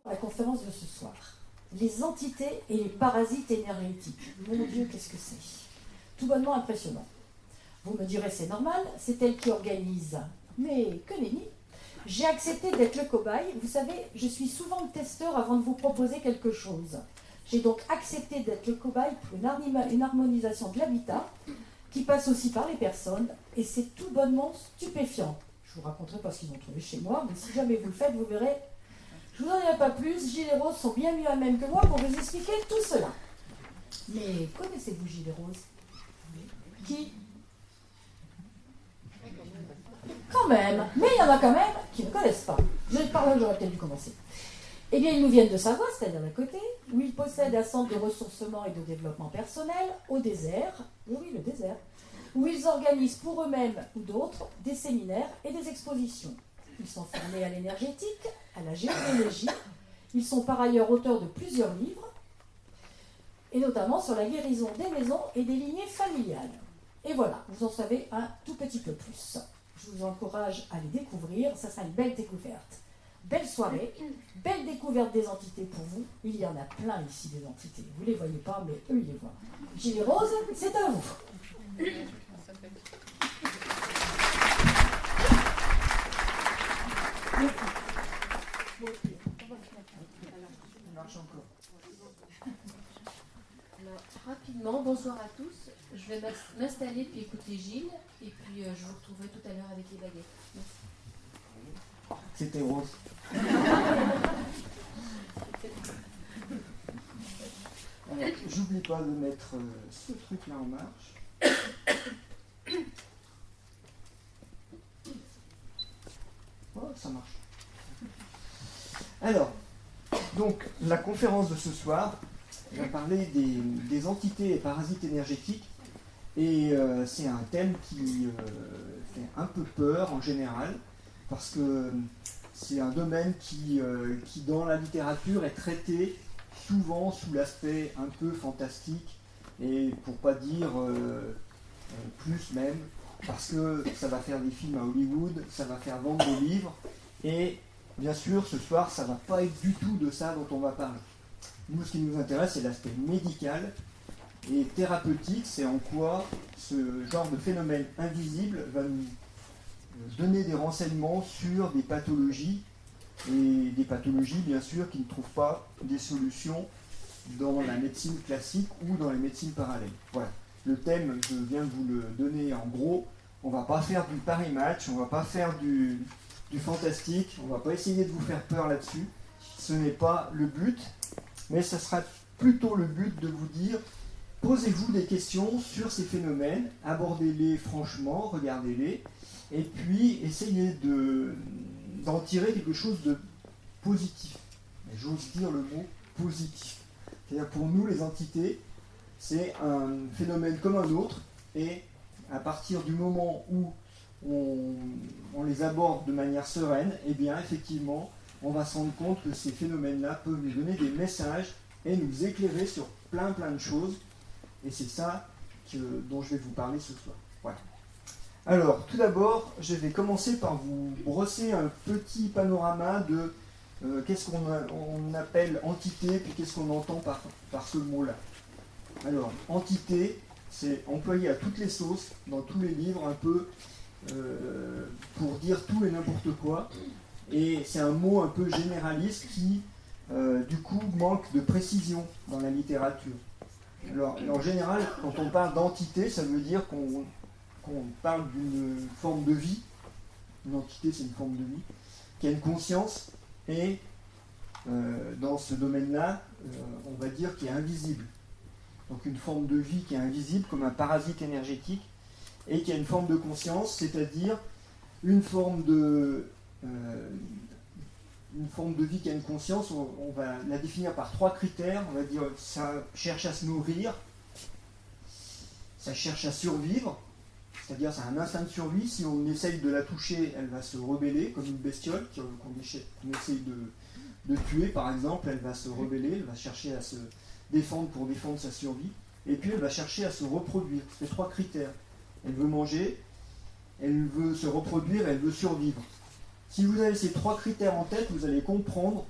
La conférence de ce soir. Les entités et les parasites énergétiques. Mon Dieu, qu'est-ce que c'est? Tout bonnement impressionnant. Vous me direz, c'est normal, c'est elle qui organise. Mais que nenni! J'ai accepté d'être le cobaye. Vous savez, je suis souvent le testeur avant de vous proposer quelque chose. J'ai donc accepté d'être le cobaye pour une harmonisation de l'habitat qui passe aussi par les personnes. Et c'est tout bonnement stupéfiant. Je vous raconterai pas ce qu'ils ont trouvé chez moi, mais si jamais vous le faites, vous verrez. Je vous en dirai pas plus. Gilles et Rose sont bien mieux à même que moi pour vous expliquer tout cela. Mais connaissez-vous Gilles et Rose? Qui? Quand même, mais il y en a quand même qui ne connaissent pas. Par là, j'aurais peut-être dû commencer. Eh bien, ils nous viennent de Savoie, c'est-à-dire d'à côté, où ils possèdent un centre de ressourcement et de développement personnel au désert, oui, le désert, où ils organisent pour eux-mêmes ou d'autres des séminaires et des expositions. Ils sont formés à l'énergétique, à la géobiologie. Ils sont par ailleurs auteurs de plusieurs livres, et notamment sur la guérison des maisons et des lignées familiales. Et voilà, vous en savez un tout petit peu plus. Je vous encourage à les découvrir, ça sera une belle découverte. Belle soirée, belle découverte des entités pour vous. Il y en a plein ici des entités. Vous ne les voyez pas, mais eux, ils les voient. Gilles et Rose, c'est à vous. Alors, rapidement, bonsoir à tous. Je vais m'installer puis écouter Gilles, et puis je vous retrouverai tout à l'heure avec les baguettes. Merci. C'était Rose. Alors, j'oublie pas de mettre ce truc-là en marche. Oh, ça marche. Alors, donc, la conférence de ce soir va parler des entités et parasites énergétiques. Et c'est un thème qui fait un peu peur en général, parce que c'est un domaine qui dans la littérature est traité souvent sous l'aspect un peu fantastique, et pour pas dire plus même, parce que ça va faire des films à Hollywood, ça va faire vendre des livres, et bien sûr ce soir ça va pas être du tout de ça dont on va parler. Nous, ce qui nous intéresse, c'est l'aspect médical et thérapeutique, c'est en quoi ce genre de phénomène invisible va nous donner des renseignements sur des pathologies, et des pathologies bien sûr qui ne trouvent pas des solutions dans la médecine classique ou dans les médecines parallèles. Voilà, le thème, je viens de vous le donner en gros. On ne va pas faire du Paris-Match, on ne va pas faire du fantastique, on ne va pas essayer de vous faire peur là-dessus. Ce n'est pas le but, mais ça sera plutôt le but de vous dire: posez-vous des questions sur ces phénomènes, abordez-les franchement, regardez-les, et puis essayez d'en tirer quelque chose de positif. Et j'ose dire le mot positif. C'est-à-dire, pour nous, les entités, c'est un phénomène comme un autre, et à partir du moment où on les aborde de manière sereine, eh bien, effectivement, on va se rendre compte que ces phénomènes-là peuvent nous donner des messages et nous éclairer sur plein de choses. Et c'est ça dont je vais vous parler ce soir. Voilà. Alors, tout d'abord, je vais commencer par vous brosser un petit panorama de qu'est-ce qu'on appelle entité, puis qu'est-ce qu'on entend par ce mot-là. Alors, entité, c'est employé à toutes les sauces, dans tous les livres, un peu pour dire tout et n'importe quoi. Et c'est un mot un peu généraliste qui, du coup, manque de précision dans la littérature. Alors, en général, quand on parle d'entité, ça veut dire qu'on parle d'une forme de vie. Une entité, c'est une forme de vie, qui a une conscience, et dans ce domaine-là, on va dire qu'il est invisible. Donc une forme de vie qui est invisible, comme un parasite énergétique, et qui a une forme de conscience, c'est-à-dire une forme de vie qui a une conscience. On va la définir par 3 critères. On va dire ça cherche à se nourrir, ça cherche à survivre, c'est-à-dire c'est un instinct de survie. Si on essaye de la toucher, elle va se rebeller, comme une bestiole qu'on essaye de tuer par exemple. Elle va se rebeller, elle va chercher à se défendre pour défendre sa survie, et puis elle va chercher à se reproduire. C'est 3 critères. Elle veut manger, elle veut se reproduire, elle veut survivre. Si vous avez ces 3 critères en tête, vous allez comprendre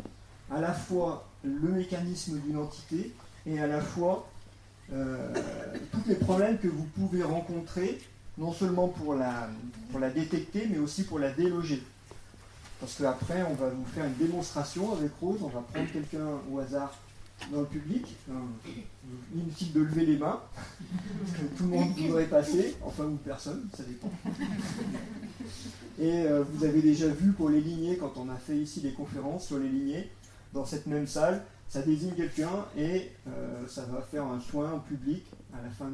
à la fois le mécanisme d'une entité et à la fois tous les problèmes que vous pouvez rencontrer, non seulement pour la détecter, mais aussi pour la déloger. Parce qu'après, on va vous faire une démonstration avec Rose, on va prendre quelqu'un au hasard dans le public, inutile de lever les mains, parce que tout le monde voudrait passer, enfin ou personne, ça dépend. Et vous avez déjà vu pour les lignées, quand on a fait ici les conférences sur les lignées, dans cette même salle, ça désigne quelqu'un et ça va faire un soin au public à la fin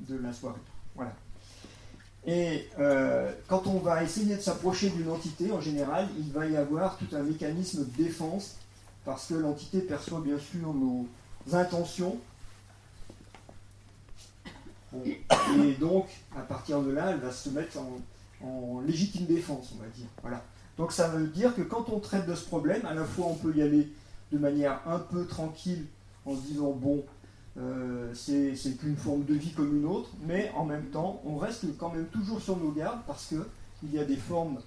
de la soirée. Voilà. Et quand on va essayer de s'approcher d'une entité, en général, il va y avoir tout un mécanisme de défense, parce que l'entité perçoit bien sûr nos intentions. Bon. Et donc, à partir de là, elle va se mettre en légitime défense, on va dire. Voilà. Donc ça veut dire que quand on traite de ce problème, à la fois on peut y aller de manière un peu tranquille, en se disant, bon, c'est qu'une forme de vie comme une autre, mais en même temps, on reste quand même toujours sur nos gardes, parce qu'il y a des formes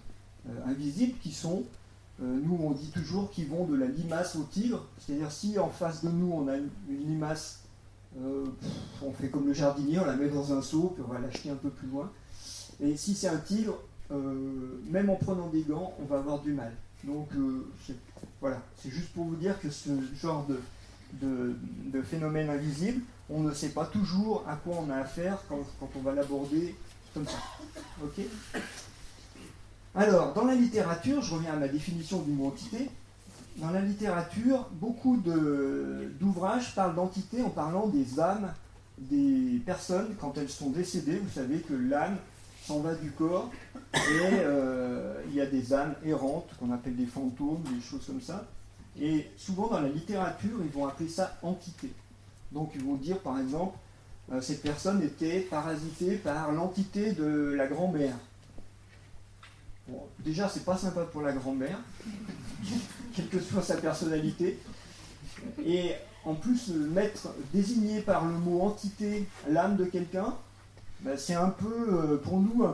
invisibles qui sont, nous on dit toujours, qui vont de la limace au tigre. C'est-à-dire si en face de nous on a une limace, on fait comme le jardinier, on la met dans un seau, puis on va l'acheter un peu plus loin. Et si c'est un tigre, même en prenant des gants, on va avoir du mal. Donc voilà, c'est juste pour vous dire que ce genre de phénomène invisible, on ne sait pas toujours à quoi on a affaire quand on va l'aborder comme ça. Ok ? Alors, dans la littérature, je reviens à ma définition du mot entité. Dans la littérature, beaucoup d'ouvrages parlent d'entité en parlant des âmes des personnes quand elles sont décédées. Vous savez que l'âme s'en va du corps et il y a des âmes errantes qu'on appelle des fantômes, des choses comme ça. Et souvent dans la littérature, ils vont appeler ça entité. Donc ils vont dire par exemple, cette personne était parasitée par l'entité de la grand-mère. Bon, déjà, c'est pas sympa pour la grand-mère, quelle que soit sa personnalité. Et en plus, désigner par le mot entité l'âme de quelqu'un, ben, c'est un peu, pour nous,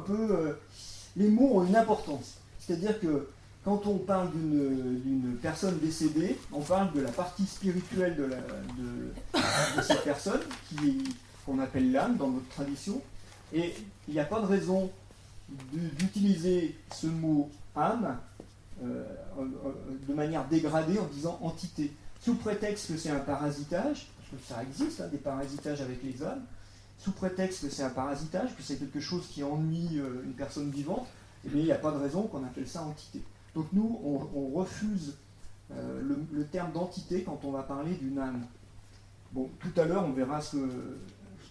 les mots ont une importance. C'est-à-dire que quand on parle d'une personne décédée, on parle de la partie spirituelle de cette personne, qu'on appelle l'âme dans notre tradition, et il n'y a pas de raison d'utiliser ce mot âme de manière dégradée en disant entité, sous prétexte que c'est un parasitage, parce que ça existe, des parasitages avec les âmes, sous prétexte que c'est un parasitage, que c'est quelque chose qui ennuie une personne vivante, mais il n'y a pas de raison qu'on appelle ça entité. Donc nous, on refuse le terme d'entité quand on va parler d'une âme. Bon, tout à l'heure, on verra ce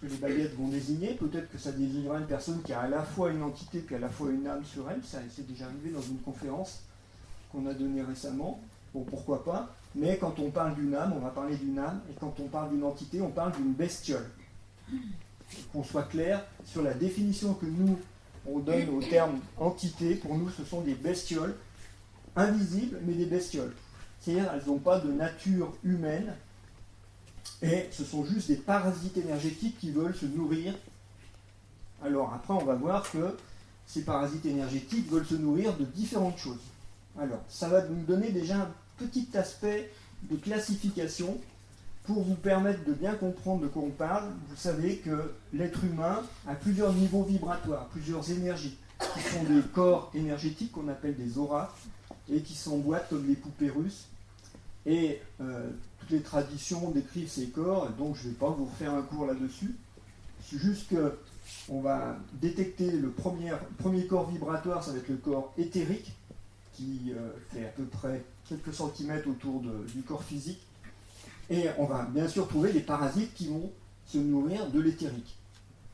que les baguettes vont désigner. Peut-être que ça désignera une personne qui a à la fois une entité puis à la fois une âme sur elle. Ça c'est déjà arrivé dans une conférence qu'on a donnée récemment. Bon, pourquoi pas. Mais quand on parle d'une âme, on va parler d'une âme. Et quand on parle d'une entité, on parle d'une bestiole. Qu'on soit clair sur la définition que nous, on donne au terme entité. Pour nous, ce sont des bestioles invisibles, mais des bestioles. C'est-à-dire elles n'ont pas de nature humaine. Et ce sont juste des parasites énergétiques qui veulent se nourrir. Alors après, on va voir que ces parasites énergétiques veulent se nourrir de différentes choses. Alors, ça va nous donner déjà un petit aspect de classification pour vous permettre de bien comprendre de quoi on parle. Vous savez que l'être humain a plusieurs niveaux vibratoires, plusieurs énergies, qui sont des corps énergétiques qu'on appelle des auras, et qui s'emboîtent comme des poupées russes. Et toutes les traditions décrivent ces corps, donc je ne vais pas vous refaire un cours là-dessus. C'est juste qu'on va détecter le premier corps vibratoire, ça va être le corps éthérique, qui fait à peu près quelques centimètres autour du corps physique. Et on va bien sûr trouver des parasites qui vont se nourrir de l'éthérique.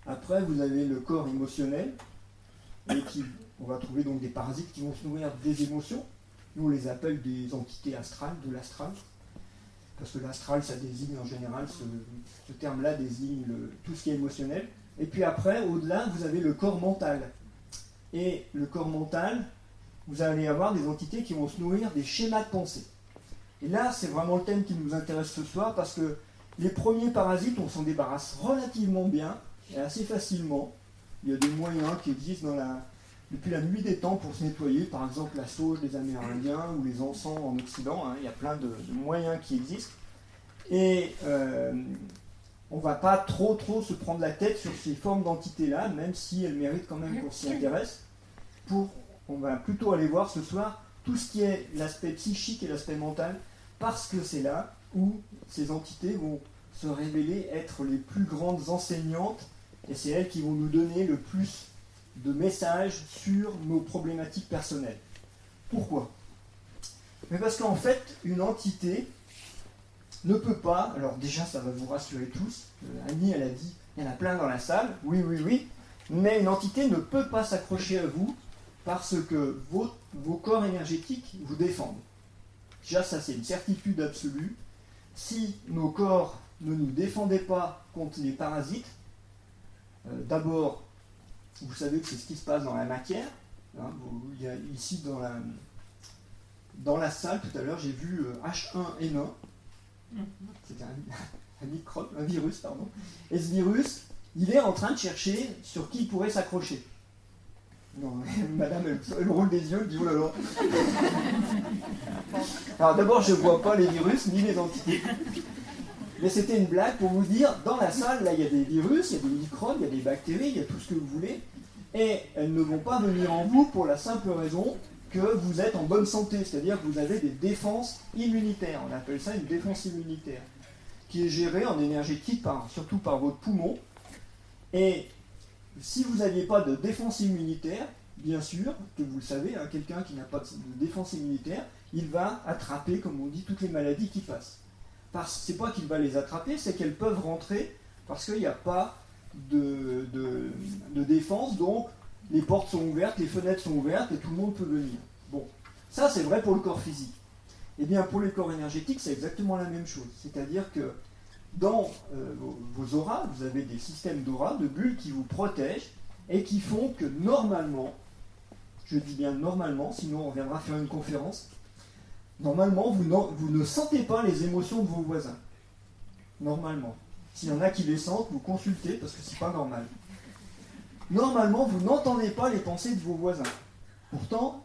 Après, vous avez le corps émotionnel, et on va trouver donc des parasites qui vont se nourrir des émotions. Nous, on les appelle des entités astrales, de l'astral. Parce que l'astral, ça désigne en général, ce terme-là désigne tout ce qui est émotionnel. Et puis après, au-delà, vous avez le corps mental. Et le corps mental, vous allez avoir des entités qui vont se nourrir des schémas de pensée. Et là, c'est vraiment le thème qui nous intéresse ce soir, parce que les premiers parasites, on s'en débarrasse relativement bien, et assez facilement. Il y a des moyens qui existent depuis la nuit des temps pour se nettoyer, par exemple la sauge des Amérindiens ou les encens en Occident, hein. Il y a plein de moyens qui existent. Et on ne va pas trop se prendre la tête sur ces formes d'entités-là, même si elles méritent quand même qu'on s'y intéresse. On va plutôt aller voir ce soir tout ce qui est l'aspect psychique et l'aspect mental, parce que c'est là où ces entités vont se révéler être les plus grandes enseignantes, et c'est elles qui vont nous donner le plus de messages sur nos problématiques personnelles. Pourquoi ? Mais parce qu'en fait, une entité ne peut pas, alors déjà ça va vous rassurer tous, Annie elle a dit, il y en a plein dans la salle, oui, mais une entité ne peut pas s'accrocher à vous parce que vos corps énergétiques vous défendent. Déjà ça c'est une certitude absolue. Si nos corps ne nous défendaient pas contre les parasites, d'abord, vous savez que c'est ce qui se passe dans la matière. Hein, il y a ici dans la salle, tout à l'heure, j'ai vu H1N1. C'était un microbe, un virus, pardon. Et ce virus, il est en train de chercher sur qui il pourrait s'accrocher. Non, madame, elle roule des yeux, elle dit oh là là. Alors d'abord, je ne vois pas les virus ni les entités. Mais c'était une blague pour vous dire, dans la salle, là, il y a des virus, il y a des microbes, il y a des bactéries, il y a tout ce que vous voulez. Et elles ne vont pas venir en vous pour la simple raison que vous êtes en bonne santé. C'est-à-dire que vous avez des défenses immunitaires. On appelle ça une défense immunitaire. Qui est gérée en énergétique, surtout par votre poumon. Et si vous n'aviez pas de défense immunitaire, bien sûr, que vous le savez, hein, quelqu'un qui n'a pas de défense immunitaire, il va attraper, comme on dit, toutes les maladies qui passent. C'est pas qu'il va les attraper, c'est qu'elles peuvent rentrer parce qu'il n'y a pas de défense, donc les portes sont ouvertes, les fenêtres sont ouvertes et tout le monde peut venir. Bon, ça c'est vrai pour le corps physique. Et bien pour les corps énergétiques, c'est exactement la même chose. C'est-à-dire que dans vos auras, vous avez des systèmes d'aura, de bulles qui vous protègent et qui font que normalement, je dis bien normalement, sinon on viendra faire une conférence, normalement vous ne sentez pas les émotions de vos voisins. Normalement. S'il y en a qui les sentent, vous consultez parce que c'est pas normal. Normalement, vous n'entendez pas les pensées de vos voisins. Pourtant,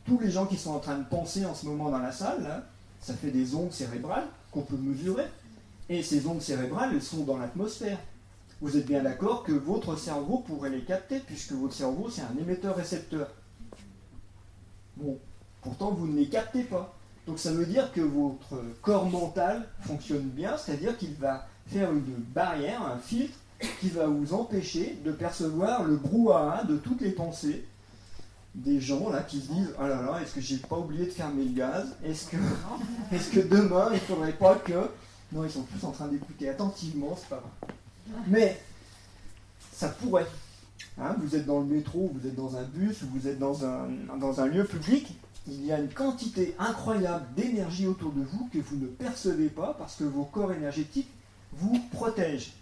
tous les gens qui sont en train de penser en ce moment dans la salle, là, ça fait des ondes cérébrales qu'on peut mesurer. Et ces ondes cérébrales, elles sont dans l'atmosphère. Vous êtes bien d'accord que votre cerveau pourrait les capter, puisque votre cerveau, c'est un émetteur-récepteur. Bon, pourtant, vous ne les captez pas. Donc ça veut dire que votre corps mental fonctionne bien, c'est-à-dire qu'il va faire une barrière, un filtre, qui va vous empêcher de percevoir le brouhaha de toutes les pensées des gens là qui se disent « Ah là là, est-ce que j'ai pas oublié de fermer le gaz ? Est-ce que demain, il faudrait pas que... » Non, ils sont tous en train d'écouter attentivement, c'est pas vrai. Mais ça pourrait. Hein, vous êtes dans le métro, vous êtes dans un bus, ou vous êtes dans un lieu public, il y a une quantité incroyable d'énergie autour de vous que vous ne percevez pas parce que vos corps énergétiques vous protègent.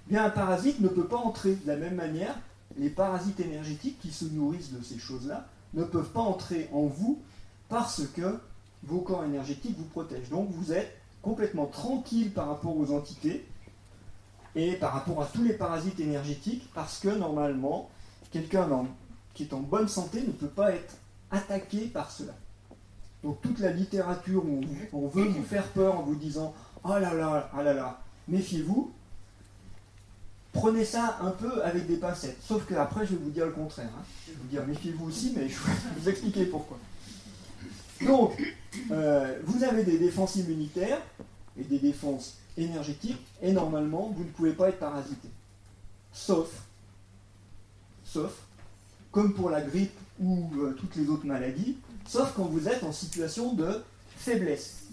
Bien, un parasite ne peut pas entrer de la même manière. Les parasites énergétiques qui se nourrissent de ces choses-là ne peuvent pas entrer en vous parce que vos corps énergétiques vous protègent. Donc vous êtes complètement tranquille par rapport aux entités et par rapport à tous les parasites énergétiques parce que normalement, quelqu'un qui est en bonne santé ne peut pas être attaqué par cela. Donc toute la littérature où on veut vous faire peur en vous disant « Oh là là, ah là là, méfiez-vous », prenez ça un peu avec des pincettes. Sauf qu'après, je vais vous dire le contraire. Hein. Je vais vous dire méfiez-vous aussi, mais je vais vous expliquer pourquoi. Donc, vous avez des défenses immunitaires et des défenses énergétiques, et normalement, vous ne pouvez pas être parasité. Sauf, comme pour la grippe ou toutes les autres maladies, sauf quand vous êtes en situation de faiblesse.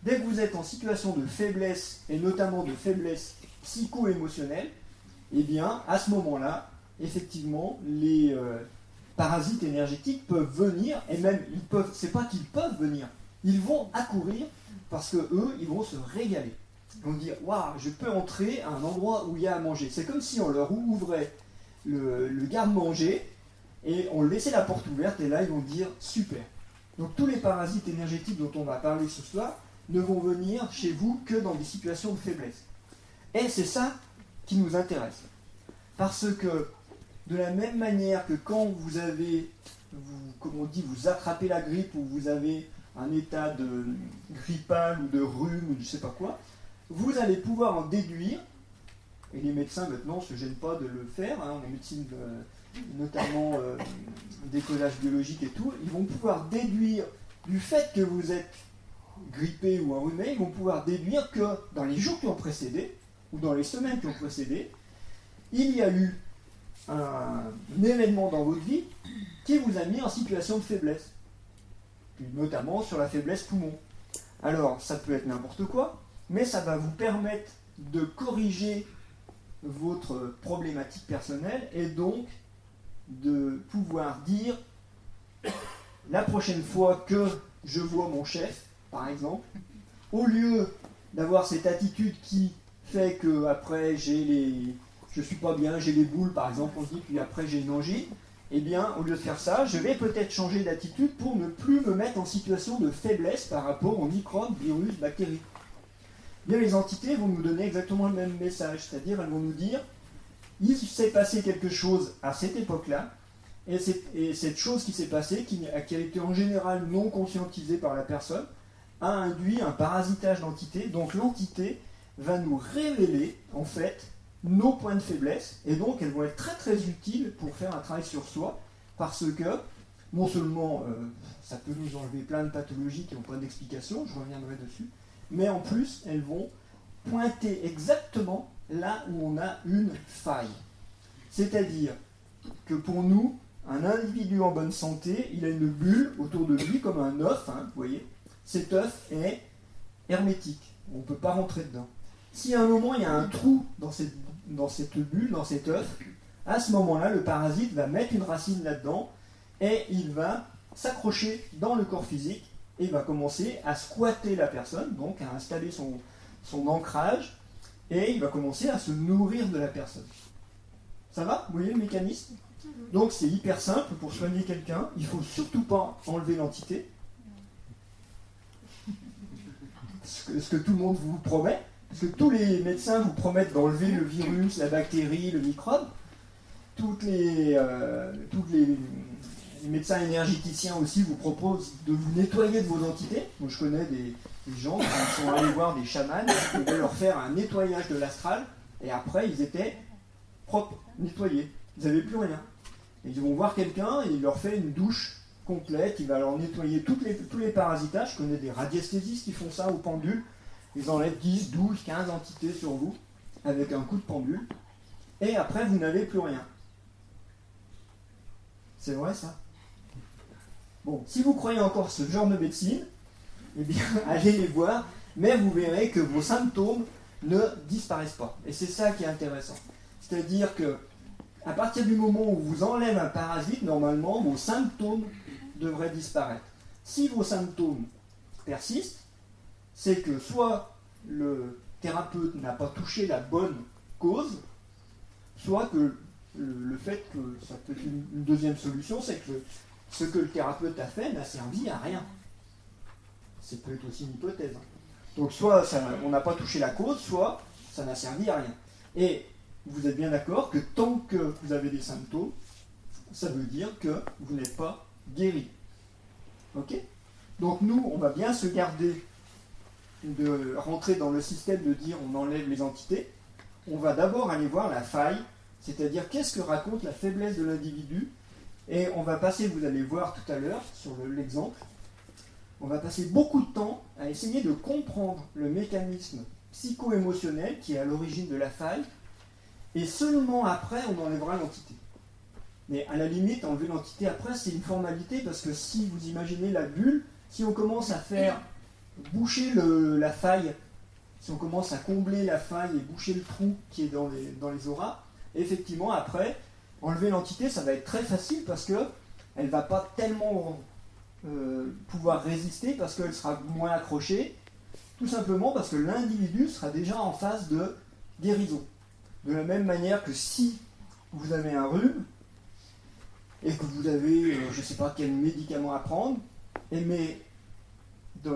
Dès que vous êtes en situation de faiblesse, et notamment de faiblesse psycho-émotionnelle, eh bien, à ce moment-là, effectivement, les parasites énergétiques peuvent venir, et même, c'est pas qu'ils peuvent venir, ils vont accourir, parce que eux, ils vont se régaler. Ils vont dire, waouh, je peux entrer à un endroit où il y a à manger. C'est comme si on leur ouvrait le garde-manger, et on laissait la porte ouverte, et là, ils vont dire, super. Donc, tous les parasites énergétiques dont on va parler ce soir ne vont venir chez vous que dans des situations de faiblesse. Et c'est ça qui nous intéresse. Parce que, de la même manière que quand vous avez, comme on dit, vous attrapez la grippe ou vous avez un état de grippal ou de rhume ou je ne sais pas quoi, vous allez pouvoir en déduire, et les médecins maintenant ne se gênent pas de le faire, en médecine notamment décollage biologique et tout, ils vont pouvoir déduire du fait que vous êtes grippé ou enrhumé, ils vont pouvoir déduire que dans les jours qui ont précédé, ou dans les semaines qui ont précédé, il y a eu un événement dans votre vie qui vous a mis en situation de faiblesse, notamment sur la faiblesse poumon. Alors, ça peut être n'importe quoi, mais ça va vous permettre de corriger votre problématique personnelle et donc de pouvoir dire la prochaine fois que je vois mon chef, par exemple, au lieu d'avoir cette attitude qui fait que après je suis pas bien, j'ai les boules par exemple, on dit, puis après j'ai une angine, eh bien au lieu de faire ça, je vais peut-être changer d'attitude pour ne plus me mettre en situation de faiblesse par rapport aux microbes, virus, bactéries. Bien, les entités vont nous donner exactement le même message, c'est-à-dire elles vont nous dire il s'est passé quelque chose à cette époque-là, et cette chose qui s'est passée, qui a été en général non conscientisée par la personne, a induit un parasitage d'entité. Donc l'entité va nous révéler en fait nos points de faiblesse, et donc elles vont être très très utiles pour faire un travail sur soi, parce que non seulement ça peut nous enlever plein de pathologies qui n'ont pas d'explication, je reviendrai dessus, mais en plus elles vont pointer exactement là où on a une faille. C'est-à-dire que pour nous, un individu en bonne santé, il a une bulle autour de lui comme un œuf, vous voyez. Cet œuf est hermétique, on ne peut pas rentrer dedans. Si à un moment il y a un trou dans cette bulle, dans cet œuf, à ce moment-là, le parasite va mettre une racine là-dedans et il va s'accrocher dans le corps physique et va commencer à squatter la personne, donc à installer son ancrage, et il va commencer à se nourrir de la personne. Ça va? Vous voyez le mécanisme? Donc c'est hyper simple pour soigner quelqu'un, il ne faut surtout pas enlever l'entité, ce que tout le monde vous promet, parce que tous les médecins vous promettent d'enlever le virus, la bactérie, le microbe. Les médecins énergéticiens aussi vous proposent de vous nettoyer de vos entités. Moi, je connais des gens qui sont allés voir des chamans, qui devaient leur faire un nettoyage de l'astral, et après ils étaient propres, nettoyés. Ils n'avaient plus rien. Et ils vont voir quelqu'un et il leur fait une douche complète, il va leur nettoyer tous les parasitages. Je connais des radiesthésistes qui font ça au pendule. Ils enlèvent 10, 12, 15 entités sur vous avec un coup de pendule. Et après, vous n'avez plus rien. C'est vrai ça? Bon, si vous croyez encore ce genre de médecine, eh bien, allez les voir, mais vous verrez que vos symptômes ne disparaissent pas. Et c'est ça qui est intéressant. C'est-à-dire que à partir du moment où vous enlèvez un parasite, normalement, vos symptômes devraient disparaître. Si vos symptômes persistent, c'est que soit le thérapeute n'a pas touché la bonne cause, soit que le fait que ça peut être une deuxième solution, c'est que ce que le thérapeute a fait n'a servi à rien. C'est peut-être aussi une hypothèse. Donc soit on n'a pas touché la cause, soit ça n'a servi à rien. Et vous êtes bien d'accord que tant que vous avez des symptômes, ça veut dire que vous n'êtes pas guéri. Ok? Donc nous, on va bien se garder de rentrer dans le système de dire on enlève les entités. On va d'abord aller voir la faille, c'est-à-dire qu'est-ce que raconte la faiblesse de l'individu. Et on va passer, vous allez voir tout à l'heure sur l'exemple, on va passer beaucoup de temps à essayer de comprendre le mécanisme psycho-émotionnel qui est à l'origine de la faille, et seulement après on enlèvera l'entité. Mais à la limite, enlever l'entité après, c'est une formalité, parce que si vous imaginez la bulle, si on commence à faire boucher la faille, si on commence à combler la faille et boucher le trou qui est dans les auras, effectivement après, enlever l'entité, ça va être très facile, parce qu'elle ne va pas tellement pouvoir résister, parce qu'elle sera moins accrochée, tout simplement parce que l'individu sera déjà en phase de guérison. De la même manière que si vous avez un rhume, et que vous avez, je ne sais pas quel médicament à prendre, mais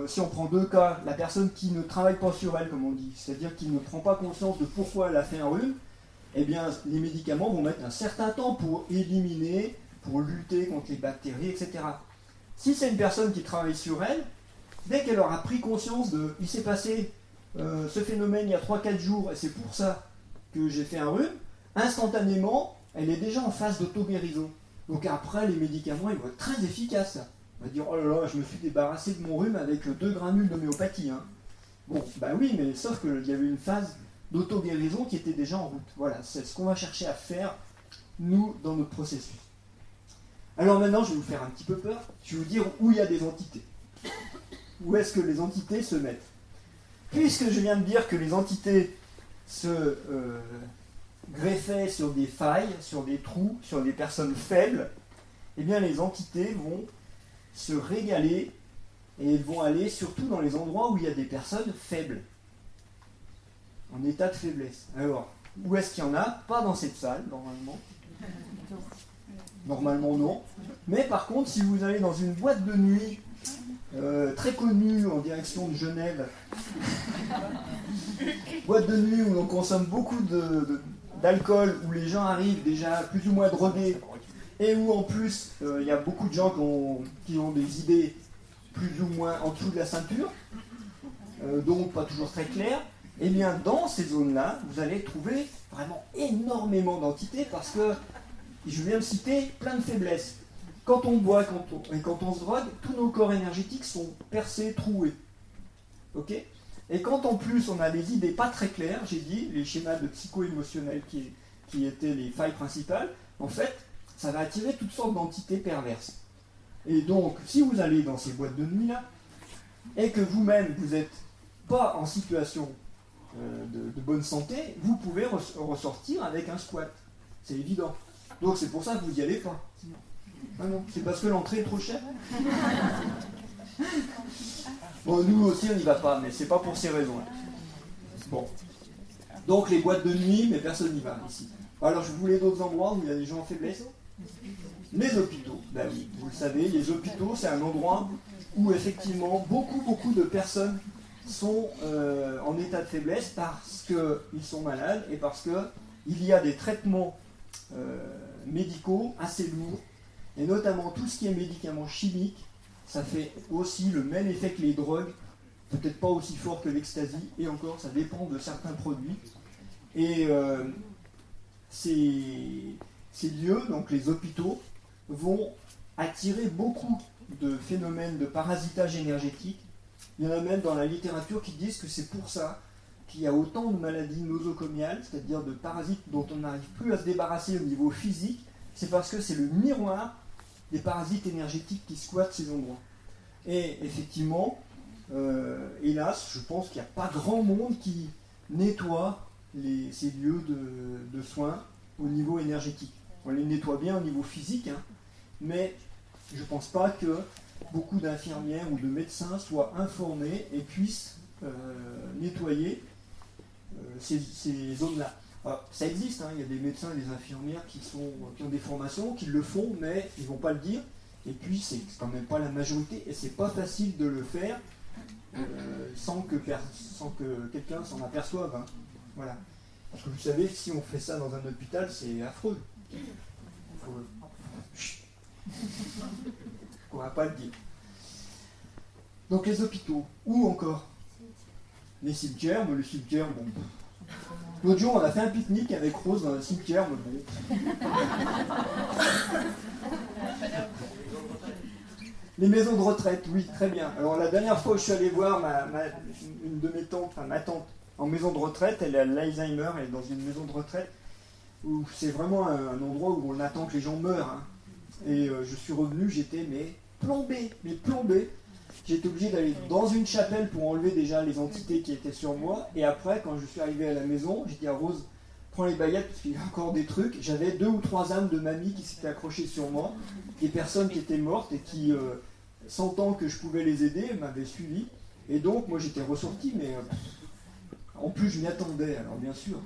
si on prend deux cas, la personne qui ne travaille pas sur elle, comme on dit, c'est-à-dire qui ne prend pas conscience de pourquoi elle a fait un rhume, eh bien, les médicaments vont mettre un certain temps pour éliminer, pour lutter contre les bactéries, etc. Si c'est une personne qui travaille sur elle, dès qu'elle aura pris conscience de « il s'est passé ce phénomène il y a 3-4 jours et c'est pour ça que j'ai fait un rhume », instantanément, elle est déjà en phase d'auto-guérison. Donc après, les médicaments, ils vont être très efficaces. On va dire « oh là là, je me suis débarrassé de mon rhume avec 2 granules d'homéopathie. Hein. » Bon, bah oui, mais sauf qu'il y avait une phase d'auto-guérison qui était déjà en route. Voilà, c'est ce qu'on va chercher à faire, nous, dans notre processus. Alors maintenant, je vais vous faire un petit peu peur. Je vais vous dire où il y a des entités. Où est-ce que les entités se mettent? Puisque je viens de dire que les entités se greffaient sur des failles, sur des trous, sur des personnes faibles, eh bien les entités vont se régaler et vont aller surtout dans les endroits où il y a des personnes faibles, en état de faiblesse. Alors, où est-ce qu'il y en a? Pas dans cette salle, normalement. Normalement, non. Mais par contre, si vous allez dans une boîte de nuit très connue en direction de Genève, boîte de nuit où l'on consomme beaucoup d'alcool, où les gens arrivent déjà plus ou moins drogués, et où en plus il y a beaucoup de gens qui ont des idées plus ou moins en dessous de la ceinture, donc pas toujours très claires, et bien dans ces zones-là, vous allez trouver vraiment énormément d'entités parce que je viens de citer plein de faiblesses. Quand on boit et quand on se drogue, tous nos corps énergétiques sont percés, troués. Ok ? Et quand en plus on a des idées pas très claires, j'ai dit, les schémas de psycho-émotionnels qui étaient les failles principales, en fait, ça va attirer toutes sortes d'entités perverses. Et donc, si vous allez dans ces boîtes de nuit-là, et que vous-même, vous n'êtes pas en situation de bonne santé, vous pouvez ressortir avec un squat. C'est évident. Donc c'est pour ça que vous n'y allez pas. Ah non, c'est parce que l'entrée est trop chère. Bon, nous aussi on n'y va pas, mais c'est pas pour ces raisons-là. Bon. Donc les boîtes de nuit, mais personne n'y va ici. Alors je voulais d'autres endroits où il y a des gens en faiblesse. Les hôpitaux, ben oui, vous le savez, les hôpitaux c'est un endroit où effectivement beaucoup de personnes sont en état de faiblesse parce qu'ils sont malades et parce qu'il y a des traitements médicaux assez lourds, et notamment tout ce qui est médicaments chimiques, ça fait aussi le même effet que les drogues, peut-être pas aussi fort que l'ecstasy, et encore ça dépend de certains produits. Et ces lieux, donc les hôpitaux, vont attirer beaucoup de phénomènes de parasitage énergétique. Il y en a même dans la littérature qui disent que c'est pour ça qu'il y a autant de maladies nosocomiales, c'est-à-dire de parasites dont on n'arrive plus à se débarrasser au niveau physique, c'est parce que c'est le miroir des parasites énergétiques qui squattent ces endroits. Et effectivement, hélas, je pense qu'il n'y a pas grand monde qui nettoie ces lieux de soins au niveau énergétique. On les nettoie bien au niveau physique, hein, mais je ne pense pas que beaucoup d'infirmières ou de médecins soient informés et puissent nettoyer ces zones-là. Alors, ça existe, hein, il y a des médecins et des infirmières qui ont des formations, qui le font, mais ils ne vont pas le dire. Et puis, c'est quand même pas la majorité, et c'est pas facile de le faire sans que quelqu'un s'en aperçoive. Hein. Voilà. Parce que vous savez, si on fait ça dans un hôpital, c'est affreux. On ne va pas le dire. Donc les hôpitaux, où encore? Les cimetières, mais le cimetière, bon. L'autre jour, on a fait un pique-nique avec Rose dans le cimetière, mais bon. Les maisons de retraite, oui, très bien. Alors la dernière fois où je suis allé voir une de mes tantes, enfin ma tante, en maison de retraite, elle a l'Alzheimer, elle est dans une maison de retraite, où c'est vraiment un endroit où on attend que les gens meurent. Hein. Et je suis revenu, j'étais plombé. J'étais obligé d'aller dans une chapelle pour enlever déjà les entités qui étaient sur moi. Et après, quand je suis arrivé à la maison, j'ai dit à Rose, prends les baguettes parce qu'il y a encore des trucs. J'avais 2 ou 3 âmes de mamie qui s'étaient accrochées sur moi, des personnes qui étaient mortes et qui, sentant que je pouvais les aider, m'avaient suivi. Et donc, moi j'étais ressorti, mais en plus je m'y attendais, alors bien sûr.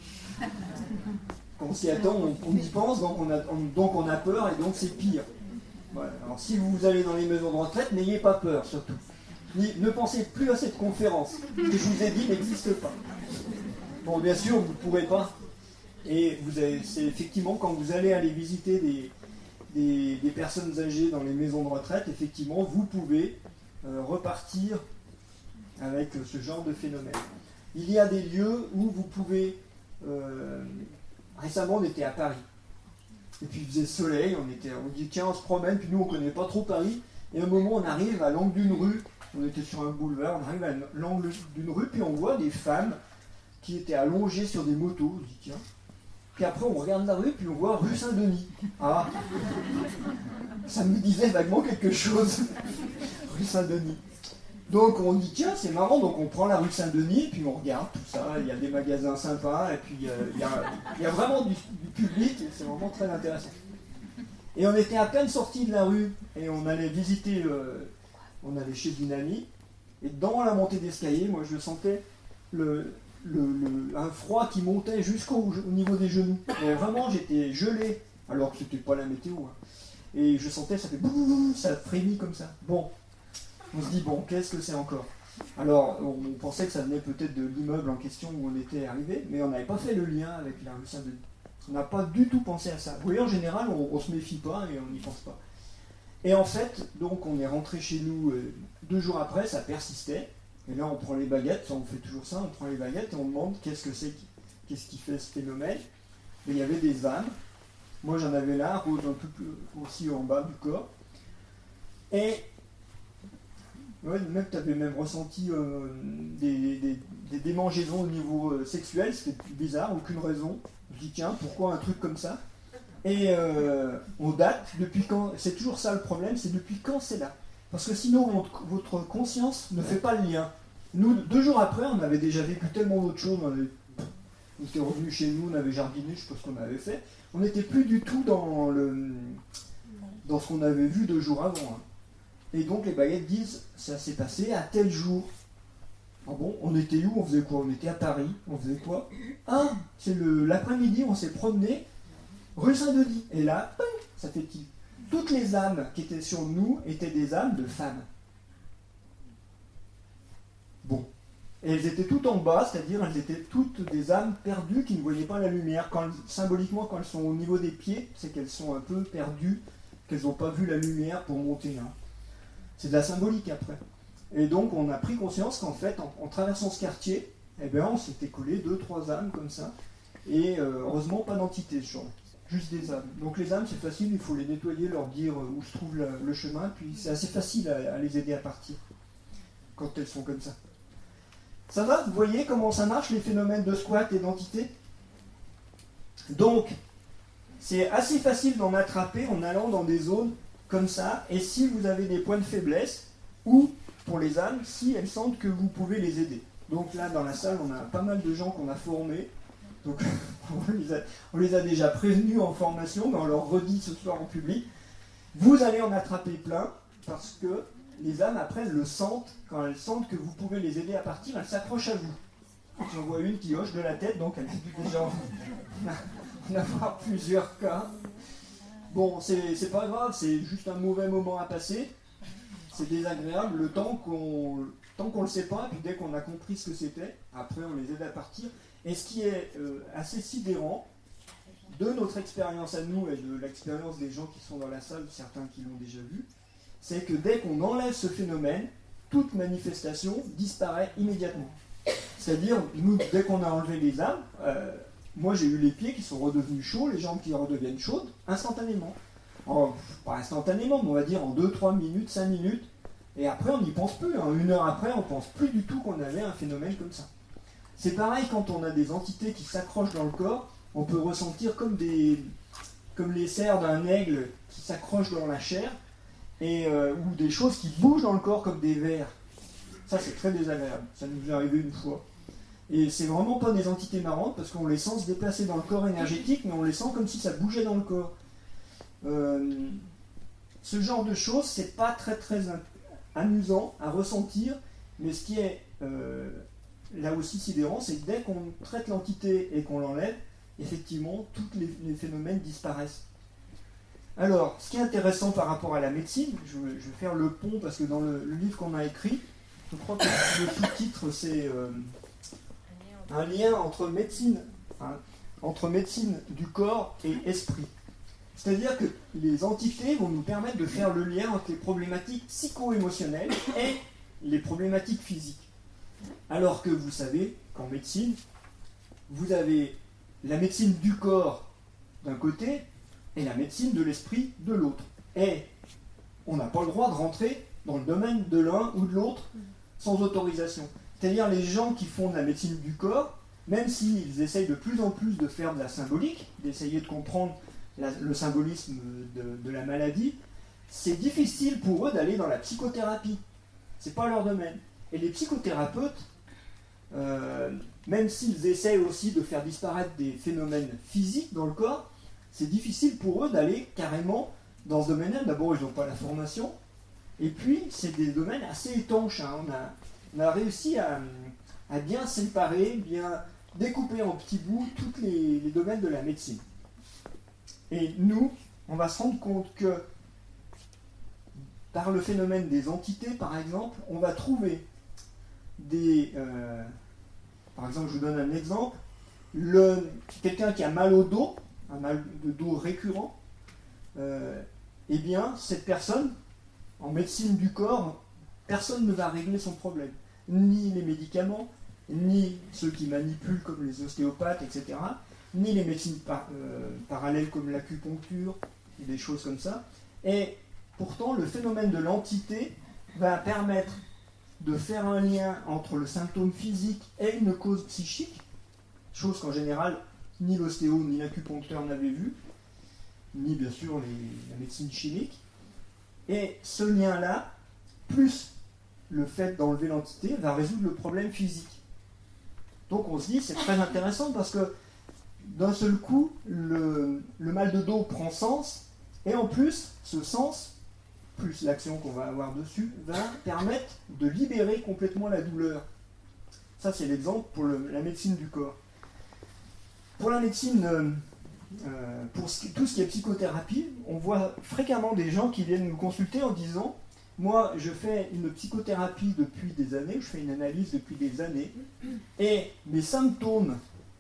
Quand on s'y attend, on y pense, donc on a peur et donc c'est pire. Voilà. Alors si vous allez dans les maisons de retraite, n'ayez pas peur surtout. Ne pensez plus à cette conférence. Ce que je vous ai dit n'existe pas. Bon, bien sûr, vous ne pourrez pas Et c'est effectivement quand vous allez visiter des personnes âgées dans les maisons de retraite, effectivement, vous pouvez repartir avec ce genre de phénomène. Il y a des lieux où vous pouvez... récemment, on était à Paris. Et puis il faisait soleil, on dit tiens, on se promène, puis nous on ne connaît pas trop Paris. Et à un moment, on arrive à l'angle d'une rue, on était sur un boulevard, on arrive à l'angle d'une rue, puis on voit des femmes qui étaient allongées sur des motos. On dit tiens. Puis après, on regarde la rue, puis on voit rue Saint-Denis. Ah, ça me disait vaguement quelque chose. Rue Saint-Denis. Donc on dit tiens, c'est marrant, donc on prend la rue Saint-Denis, puis on regarde tout ça, il y a des magasins sympas, et puis il y a vraiment du public, et c'est vraiment très intéressant. Et on était à peine sortis de la rue, et on allait visiter, on allait chez une amie, et dans la montée d'escalier, moi je sentais un froid qui montait jusqu'au niveau des genoux. Et vraiment, j'étais gelé, alors que c'était pas la météo. Hein. Et je sentais, ça fait bouh, ça frémit comme ça. Bon, on se dit, bon, qu'est-ce que c'est encore? Alors, on pensait que ça venait peut-être de l'immeuble en question où on était arrivé, mais on n'avait pas fait le lien avec la rue Saint-Denis. On n'a pas du tout pensé à ça. Vous voyez, en général, on se méfie pas et on n'y pense pas. Et en fait, donc, on est rentré chez nous 2 jours après, ça persistait. Et là, on prend les baguettes, on fait toujours ça, on prend les baguettes et on demande qu'est-ce qui fait ce phénomène. Et il y avait des âmes. Moi, j'en avais là, un peu plus aussi en bas du corps. Et ouais, même tu avais même ressenti des démangeaisons au niveau sexuel, c'était bizarre, aucune raison. Je dis tiens, pourquoi un truc comme ça? Et on date, depuis quand? C'est toujours ça le problème, c'est depuis quand c'est là? Parce que sinon, votre conscience ne fait pas le lien. Nous, 2 jours après, on avait déjà vécu tellement d'autres choses. On était revenus chez nous, on avait jardiné, je ne sais pas ce qu'on avait fait. On n'était plus du tout dans ce qu'on avait vu 2 jours avant. Hein. Et donc, les baguettes disent, ça s'est passé à tel jour. Ah bon, on était où? On faisait quoi? On était à Paris. On faisait quoi? Ah, c'est l'après-midi, on s'est promené rue Saint-Denis. Et là, ça fait tilt. Toutes les âmes qui étaient sur nous étaient des âmes de femmes. Bon. Et elles étaient toutes en bas, c'est-à-dire elles étaient toutes des âmes perdues qui ne voyaient pas la lumière. Symboliquement, quand elles sont au niveau des pieds, c'est qu'elles sont un peu perdues, qu'elles n'ont pas vu la lumière pour monter. Hein. C'est de la symbolique après. Et donc on a pris conscience qu'en fait, en traversant ce quartier, eh bien, on s'était collé 2-3 âmes comme ça. Et heureusement, pas d'entité ce jour-là. Juste des âmes. Donc les âmes, c'est facile, il faut les nettoyer, leur dire où se trouve le chemin, puis c'est assez facile à les aider à partir quand elles sont comme ça. Ça va? Vous voyez comment ça marche, les phénomènes de squat et d'entité? Donc, c'est assez facile d'en attraper en allant dans des zones comme ça, et si vous avez des points de faiblesse, ou pour les âmes, si elles sentent que vous pouvez les aider. Donc là, dans la salle, on a pas mal de gens qu'on a formés. Donc, on les a déjà prévenus en formation, mais on leur redit ce soir en public. Vous allez en attraper plein, parce que les âmes, après, elles le sentent. Quand elles sentent que vous pouvez les aider à partir, elles s'accrochent à vous. J'en vois une qui hoche de la tête, donc elle a dû déjà en avoir plusieurs cas. Bon, c'est pas grave, c'est juste un mauvais moment à passer. C'est désagréable, le temps qu'on le sait pas, puis dès qu'on a compris ce que c'était, après on les aide à partir. Et ce qui est assez sidérant de notre expérience à nous et de l'expérience des gens qui sont dans la salle, certains qui l'ont déjà vu, c'est que dès qu'on enlève ce phénomène, toute manifestation disparaît immédiatement. C'est-à-dire, nous, dès qu'on a enlevé les âmes, moi j'ai eu les pieds qui sont redevenus chauds, les jambes qui redeviennent chaudes, instantanément. Pas instantanément, mais on va dire en 2-3 minutes, 5 minutes, et après on n'y pense plus. Hein. 1 heure après, on ne pense plus du tout qu'on avait un phénomène comme ça. C'est pareil quand on a des entités qui s'accrochent dans le corps, on peut ressentir comme les serres d'un aigle qui s'accrochent dans la chair, ou des choses qui bougent dans le corps comme des vers. Ça c'est très désagréable, ça nous est arrivé une fois. Et c'est vraiment pas des entités marrantes parce qu'on les sent se déplacer dans le corps énergétique, mais on les sent comme si ça bougeait dans le corps. Ce genre de choses, c'est pas très très amusant à ressentir, mais ce qui est là aussi sidérant, c'est que dès qu'on traite l'entité et qu'on l'enlève, effectivement, tous les phénomènes disparaissent. Alors, ce qui est intéressant par rapport à la médecine, je vais faire le pont parce que dans le livre qu'on a écrit, je crois que le sous-titre c'est un lien entre médecine, entre médecine du corps et esprit. C'est-à-dire que les entités vont nous permettre de faire le lien entre les problématiques psycho-émotionnelles et les problématiques physiques. Alors que vous savez qu'en médecine, vous avez la médecine du corps d'un côté et la médecine de l'esprit de l'autre. Et on n'a pas le droit de rentrer dans le domaine de l'un ou de l'autre sans autorisation. C'est-à-dire les gens qui font de la médecine du corps, même s'ils essayent de plus en plus de faire de la symbolique, d'essayer de comprendre le symbolisme de la maladie, c'est difficile pour eux d'aller dans la psychothérapie. C'est pas leur domaine. Et les psychothérapeutes, même s'ils essayent aussi de faire disparaître des phénomènes physiques dans le corps, c'est difficile pour eux d'aller carrément dans ce domaine-là. D'abord, ils n'ont pas la formation, et puis c'est des domaines assez étanches. Hein. On a réussi à bien séparer, bien découper en petits bouts tous les domaines de la médecine. Et nous, on va se rendre compte que par le phénomène des entités, par exemple, on va trouver des... par exemple, je vous donne un exemple. Quelqu'un qui a mal au dos, un mal de dos récurrent, eh bien, cette personne, en médecine du corps, personne ne va régler son problème. Ni les médicaments, ni ceux qui manipulent comme les ostéopathes, etc., ni les médecines parallèles comme l'acupuncture, et des choses comme ça. Et pourtant, le phénomène de l'entité va permettre de faire un lien entre le symptôme physique et une cause psychique, chose qu'en général, ni l'ostéo ni l'acupuncteur n'avaient vu, ni bien sûr la médecine chimique. Et ce lien-là, plus le fait d'enlever l'entité, va résoudre le problème physique. Donc on se dit, c'est très intéressant parce que d'un seul coup, le mal de dos prend sens, et en plus, ce sens, plus l'action qu'on va avoir dessus, va permettre de libérer complètement la douleur. Ça, c'est l'exemple pour la médecine du corps. Pour la médecine, pour tout ce qui est psychothérapie, on voit fréquemment des gens qui viennent nous consulter en disant « Moi, je fais une psychothérapie depuis des années, je fais une analyse depuis des années, et mes symptômes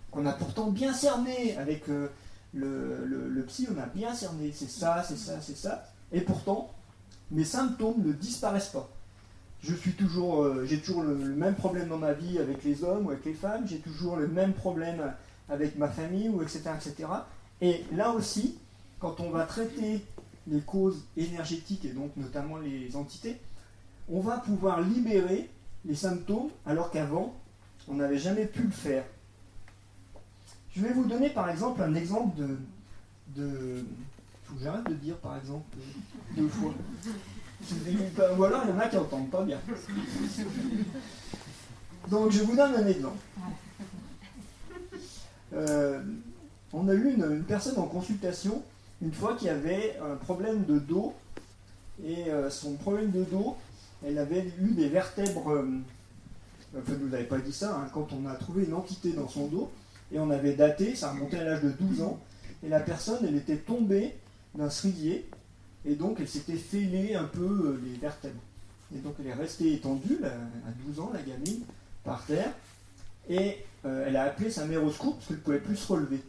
qu'on a pourtant bien cernés avec le psy, on a bien cerné, c'est ça, c'est ça, c'est ça, et pourtant, mes symptômes ne disparaissent pas. J'ai toujours le même problème dans ma vie avec les hommes ou avec les femmes, j'ai toujours le même problème avec ma famille, ou etc., etc. Et là aussi, quand on va traiter les causes énergétiques, et donc notamment les entités, on va pouvoir libérer les symptômes, alors qu'avant, on n'avait jamais pu le faire. Je vais vous donner par exemple un exemple de... Faut que j'arrête de dire par exemple 2 fois. Ou alors il y en a qui n'entendent pas bien. Donc je vous donne un exemple. On a eu une personne en consultation une fois qui avait un problème de dos, et son problème de dos, elle avait eu des vertèbres, enfin ne nous avait pas dit ça, hein, quand on a trouvé une entité dans son dos, et on avait daté, ça remontait à l'âge de 12 ans, et la personne, elle était tombée d'un cerisier, et donc elle s'était fêlée un peu les vertèbres. Et donc elle est restée étendue, à 12 ans, la gamine, par terre, et elle a appelé sa mère au secours parce qu'elle ne pouvait plus se relever.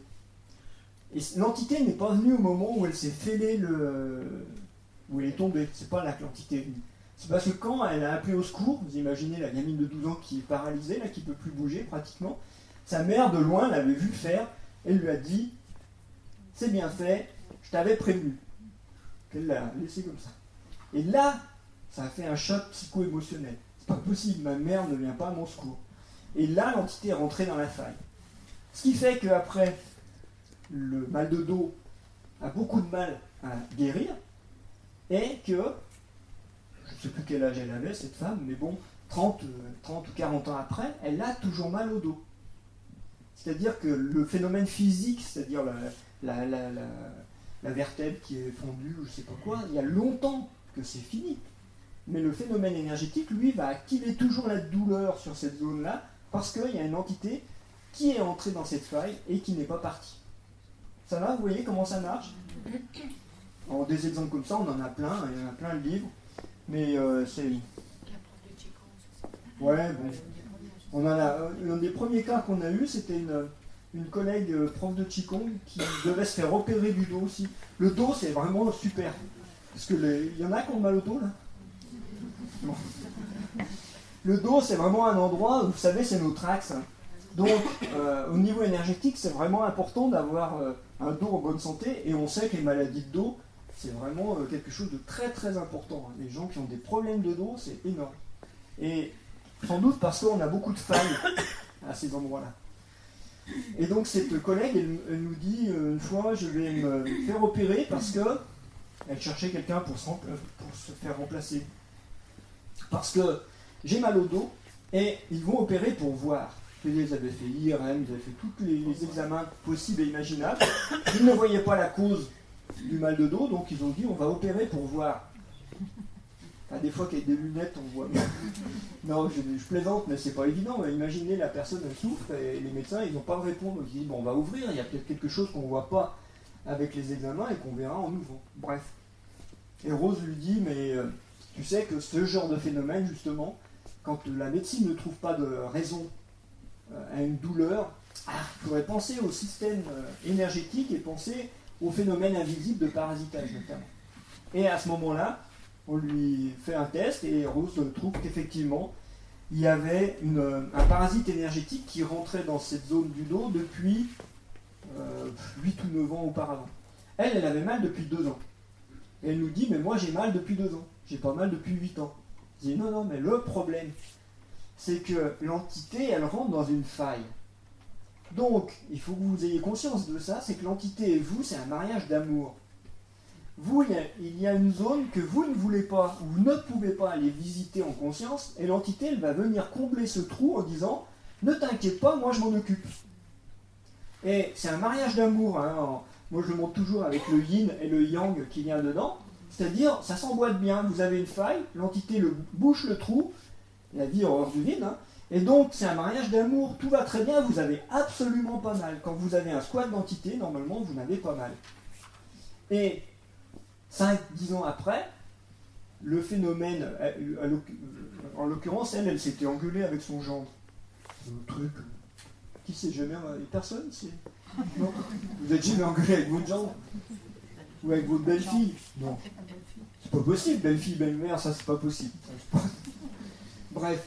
Et l'entité n'est pas venue au moment où elle s'est fêlée, où elle est tombée. C'est pas là que l'entité est venue. C'est parce que quand elle a appelé au secours, vous imaginez la gamine de 12 ans qui est paralysée, là, qui ne peut plus bouger pratiquement, sa mère de loin l'avait vu faire, elle lui a dit « C'est bien fait, je t'avais prévenu ». Elle l'a laissé comme ça. Et là, ça a fait un choc psycho-émotionnel. C'est pas possible, ma mère ne vient pas à mon secours. Et là, l'entité est rentrée dans la faille. Ce qui fait qu'après, le mal de dos a beaucoup de mal à guérir, et que, je ne sais plus quel âge elle avait, cette femme, mais bon, 30 ou 40 ans après, elle a toujours mal au dos. C'est-à-dire que le phénomène physique, c'est-à-dire la vertèbre qui est fondue, je ne sais pas quoi, il y a longtemps que c'est fini. Mais le phénomène énergétique, lui, va activer toujours la douleur sur cette zone-là, parce qu'il y a une entité qui est entrée dans cette faille et qui n'est pas partie. Ça va, vous voyez comment ça marche? Alors, des exemples comme ça, on en a plein, il y en a plein de livres, mais c'est... Ouais, bon. On en a, un des premiers cas qu'on a eu, c'était une collègue prof de Qigong qui devait se faire opérer du dos aussi. Le dos, c'est vraiment super. Parce que il y en a qui ont mal au dos, là. Bon. Le dos, c'est vraiment un endroit, vous savez, c'est notre axe. Donc, au niveau énergétique, c'est vraiment important d'avoir un dos en bonne santé. Et on sait que les maladies de dos, c'est vraiment quelque chose de très très important. Les gens qui ont des problèmes de dos, c'est énorme. Et sans doute parce qu'on a beaucoup de failles à ces endroits-là. Et donc cette collègue, elle nous dit une fois, je vais me faire opérer parce que elle cherchait quelqu'un pour se faire remplacer. Parce que j'ai mal au dos et ils vont opérer pour voir. Ils avaient fait l'IRM, ils avaient fait tous les examens possibles et imaginables. Ils ne voyaient pas la cause du mal de dos, donc ils ont dit on va opérer pour voir. Enfin, des fois qu'avec des lunettes on voit bien. Non, je plaisante, mais c'est pas évident. Imaginez la personne elle souffre et les médecins ils n'ont pas de réponse. Ils disent bon on va ouvrir, il y a peut-être quelque chose qu'on ne voit pas avec les examens et qu'on verra en ouvrant. Bref. Et Rose lui dit mais tu sais que ce genre de phénomène justement, quand la médecine ne trouve pas de raison à une douleur, il faudrait penser au système énergétique et penser au phénomène invisible de parasitage notamment. Et à ce moment-là, on lui fait un test et Rose trouve qu'effectivement, il y avait un parasite énergétique qui rentrait dans cette zone du dos depuis 8 ou 9 ans auparavant. Elle avait mal depuis 2 ans. Et elle nous dit, mais moi j'ai mal depuis 2 ans, j'ai pas mal depuis 8 ans. Je dis, non, mais le problème, c'est que l'entité, elle rentre dans une faille. Donc, il faut que vous ayez conscience de ça, c'est que l'entité et vous, c'est un mariage d'amour. Vous, il y a une zone que vous ne voulez pas, ou vous ne pouvez pas aller visiter en conscience, et l'entité, elle va venir combler ce trou en disant « Ne t'inquiète pas, moi je m'en occupe ». Et c'est un mariage d'amour, hein. Moi je le montre toujours avec le yin et le yang qui vient dedans, c'est-à-dire, ça s'emboîte bien, vous avez une faille, l'entité bouche le trou, la vie horreur du vide, hein. Et donc c'est un mariage d'amour, tout va très bien, vous avez absolument pas mal. Quand vous avez un squat d'entité, normalement vous n'avez pas mal. Et 5-10 ans après, le phénomène, en l'occurrence, elle s'était engueulée avec son gendre. Le truc, qui sait jamais, personne, c'est... Non, vous êtes jamais engueulé avec votre gendre? Ou avec votre belle-fille? Non. C'est pas possible, belle-fille, belle-mère, ça c'est pas possible. Bref.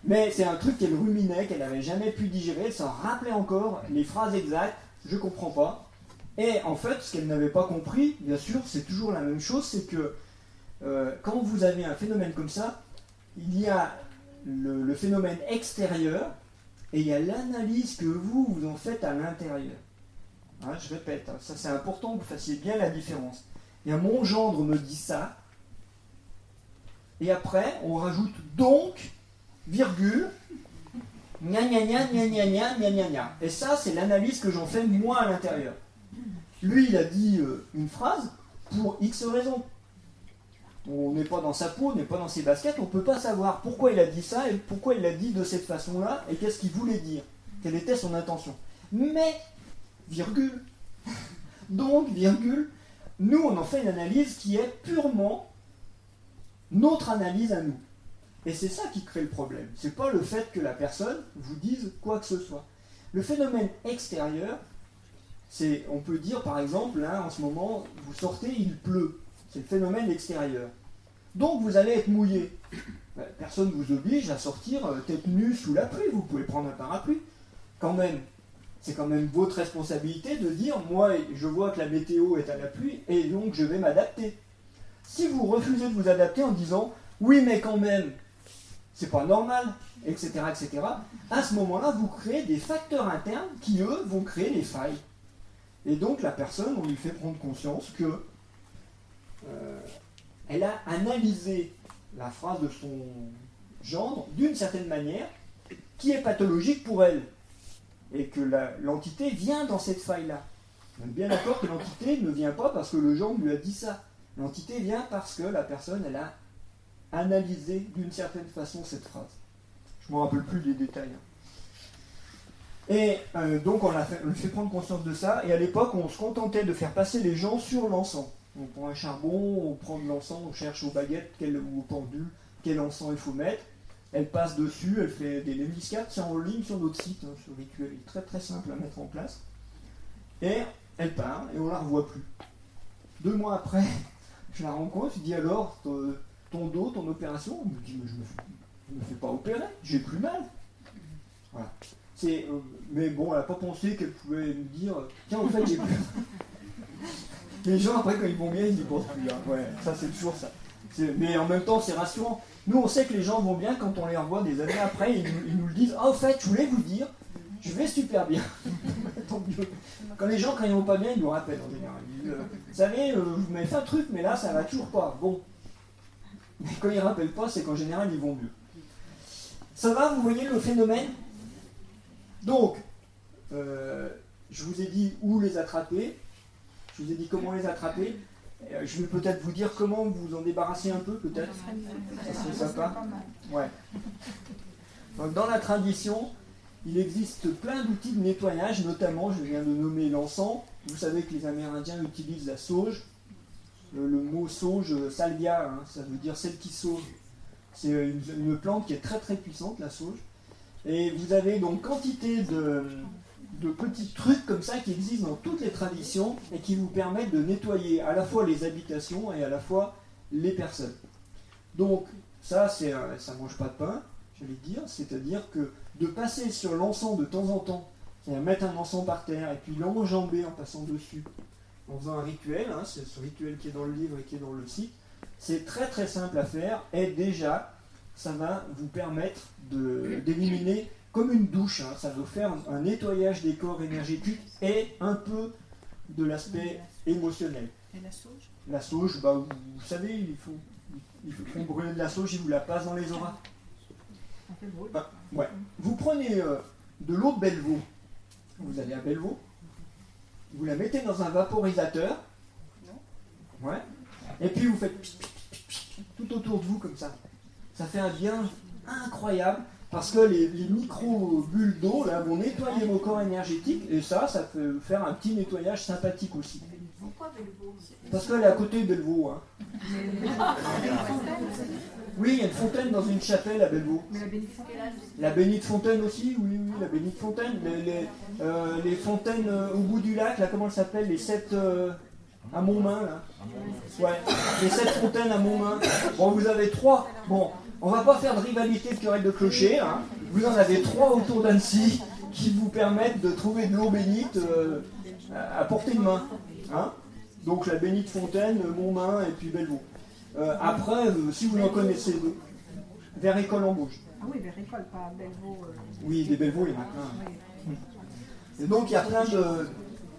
Mais c'est un truc qu'elle ruminait, qu'elle n'avait jamais pu digérer, elle s'en rappelait encore, les phrases exactes, je comprends pas. Et en fait, ce qu'elle n'avait pas compris, bien sûr, c'est toujours la même chose, c'est que quand vous avez un phénomène comme ça, il y a le phénomène extérieur et il y a l'analyse que vous en faites à l'intérieur. Hein, je répète, ça c'est important que vous fassiez bien la différence. Et mon gendre me dit ça, et après on rajoute donc, virgule, gna gna gna gna gna gna gna gna gna. Et ça c'est l'analyse que j'en fais moi à l'intérieur. Lui il a dit une phrase pour X raisons. On n'est pas dans sa peau, on n'est pas dans ses baskets, on ne peut pas savoir pourquoi il a dit ça et pourquoi il l'a dit de cette façon-là et qu'est-ce qu'il voulait dire, quelle était son intention. Mais, virgule, donc, virgule, nous on en fait une analyse qui est purement notre analyse à nous. Et c'est ça qui crée le problème. C'est pas le fait que la personne vous dise quoi que ce soit. Le phénomène extérieur, c'est, on peut dire par exemple, là en ce moment, vous sortez, il pleut. C'est le phénomène extérieur. Donc vous allez être mouillé. Personne ne vous oblige à sortir tête nue sous la pluie. Vous pouvez prendre un parapluie. Quand même, c'est quand même votre responsabilité de dire moi, je vois que la météo est à la pluie et donc je vais m'adapter. Si vous refusez de vous adapter en disant oui, mais quand même, c'est pas normal, etc., etc., à ce moment-là, vous créez des facteurs internes qui, eux, vont créer les failles. Et donc la personne, on lui fait prendre conscience que elle a analysé la phrase de son gendre d'une certaine manière qui est pathologique pour elle et que l'entité vient dans cette faille-là. On est bien d'accord que l'entité ne vient pas parce que le gendre lui a dit ça. L'entité vient parce que la personne elle a analysé d'une certaine façon cette phrase. Je ne me rappelle plus les détails. Et donc on lui fait prendre conscience de ça et à l'époque on se contentait de faire passer les gens sur l'encens. On prend un charbon, on prend de l'encens, on cherche aux baguettes ou aux pendules quel encens il faut mettre. elle passe dessus, elle fait des lemniscates, c'est en ligne sur notre site, hein, ce rituel est très très simple à mettre en place. Et elle part, et on la revoit plus. 2 mois après, je la rencontre, je dis alors, ton dos, ton opération, elle me dit, mais je me fais pas opérer, j'ai plus mal. Voilà. Mais bon, elle n'a pas pensé qu'elle pouvait me dire, tiens, en fait, j'ai plus. Les gens, après, quand ils vont bien, ils n'y pensent plus. Hein. Ouais, ça, c'est toujours ça. Mais en même temps, c'est rassurant. Nous, on sait que les gens vont bien quand on les revoit des années après. Ils nous le disent. Ah, en fait, je voulais vous dire, je vais super bien. Tant mieux. Quand les gens, quand ils vont pas bien, ils nous rappellent en général. Ils disent, vous savez, vous m'avez fait un truc, mais là, ça va toujours pas. Bon. Mais quand ils ne rappellent pas, c'est qu'en général, ils vont mieux. Ça va, vous voyez le phénomène? Donc, je vous ai dit où les attraper. Je vous ai dit comment les attraper. Je vais peut-être vous dire comment vous en débarrasser un peu, peut-être. Ça serait sympa. Ouais. Donc, dans la tradition, il existe plein d'outils de nettoyage, notamment, je viens de nommer l'encens. Vous savez que les Amérindiens utilisent la sauge. Le mot sauge, salvia, hein, ça veut dire celle qui sauge. C'est une plante qui est très très puissante, la sauge. Et vous avez donc quantité de petits trucs comme ça qui existent dans toutes les traditions et qui vous permettent de nettoyer à la fois les habitations et à la fois les personnes. Donc ça, ça mange pas de pain, j'allais dire, c'est-à-dire que de passer sur l'encens de temps en temps, c'est-à-dire mettre un encens par terre et puis l'enjamber en passant dessus, en faisant un rituel, hein, c'est ce rituel qui est dans le livre et qui est dans le site, c'est très très simple à faire et déjà ça va vous permettre d'éliminer comme une douche, hein, ça va faire un nettoyage des corps énergétiques et un peu de l'aspect émotionnel. Et la sauge? La sauge, bah, vous savez, ils font brûler de la sauge, ils vous la passent dans les auras. Ah, ouais. Vous prenez de l'eau de Bellevaux, vous allez à Bellevaux, vous la mettez dans un vaporisateur, ouais, et puis vous faites tout autour de vous comme ça. Ça fait un bien incroyable parce que les micro-bulles d'eau là, vont nettoyer vos corps énergétiques et ça peut faire un petit nettoyage sympathique aussi. Pourquoi Bellevaux? Parce qu'elle est à côté de Bellevaux. Hein. Oui, il y a une fontaine dans une chapelle à Bellevaux. Mais la Bénédicte-Fontaine? La Bénite Fontaine aussi, oui, la Bénite Fontaine. Les fontaines au bout du lac, là, comment elles s'appellent? Les 7 à Montmain, là. Ouais, les 7 fontaines à Montmain. Bon, vous avez 3. Bon, on va pas faire de rivalité de querelle de clocher. Hein. Vous en avez 3 autour d'Annecy qui vous permettent de trouver de l'eau bénite à portée de main. Hein. Donc la Bénite Fontaine, Montmain et puis Bellevaux. Après, si vous en connaissez deux, vers École en Bauge. Ah oui, vers École, pas Bellevaux. Oui, des Bellevaux, il y en a plein. Et donc il y a plein de...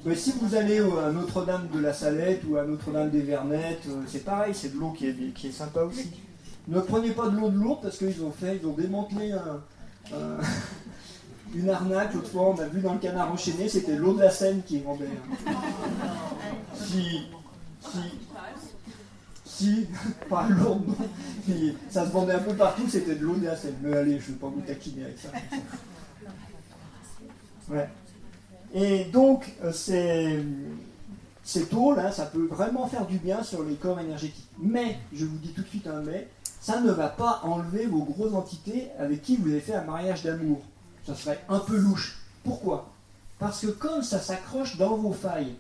Mais si vous allez à Notre-Dame de la Salette ou à Notre-Dame des Vernettes, c'est pareil, c'est de l'eau qui est sympa aussi. Ne prenez pas de l'eau de Lourdes parce qu'ils ont démantelé une arnaque. L'autre fois, on a vu dans le Canard enchaîné, c'était l'eau de la Seine qui vendait. Si, pas Lourdes, non. Ça se vendait un peu partout, c'était de l'eau de la Seine. Mais allez, je ne vais pas vous taquiner avec ça. Ouais. Et donc, ces eaux là, ça peut vraiment faire du bien sur les corps énergétiques. Mais, je vous dis tout de suite un mais, ça ne va pas enlever vos grosses entités avec qui vous avez fait un mariage d'amour. Ça serait un peu louche. Pourquoi? Parce que comme ça s'accroche dans vos failles,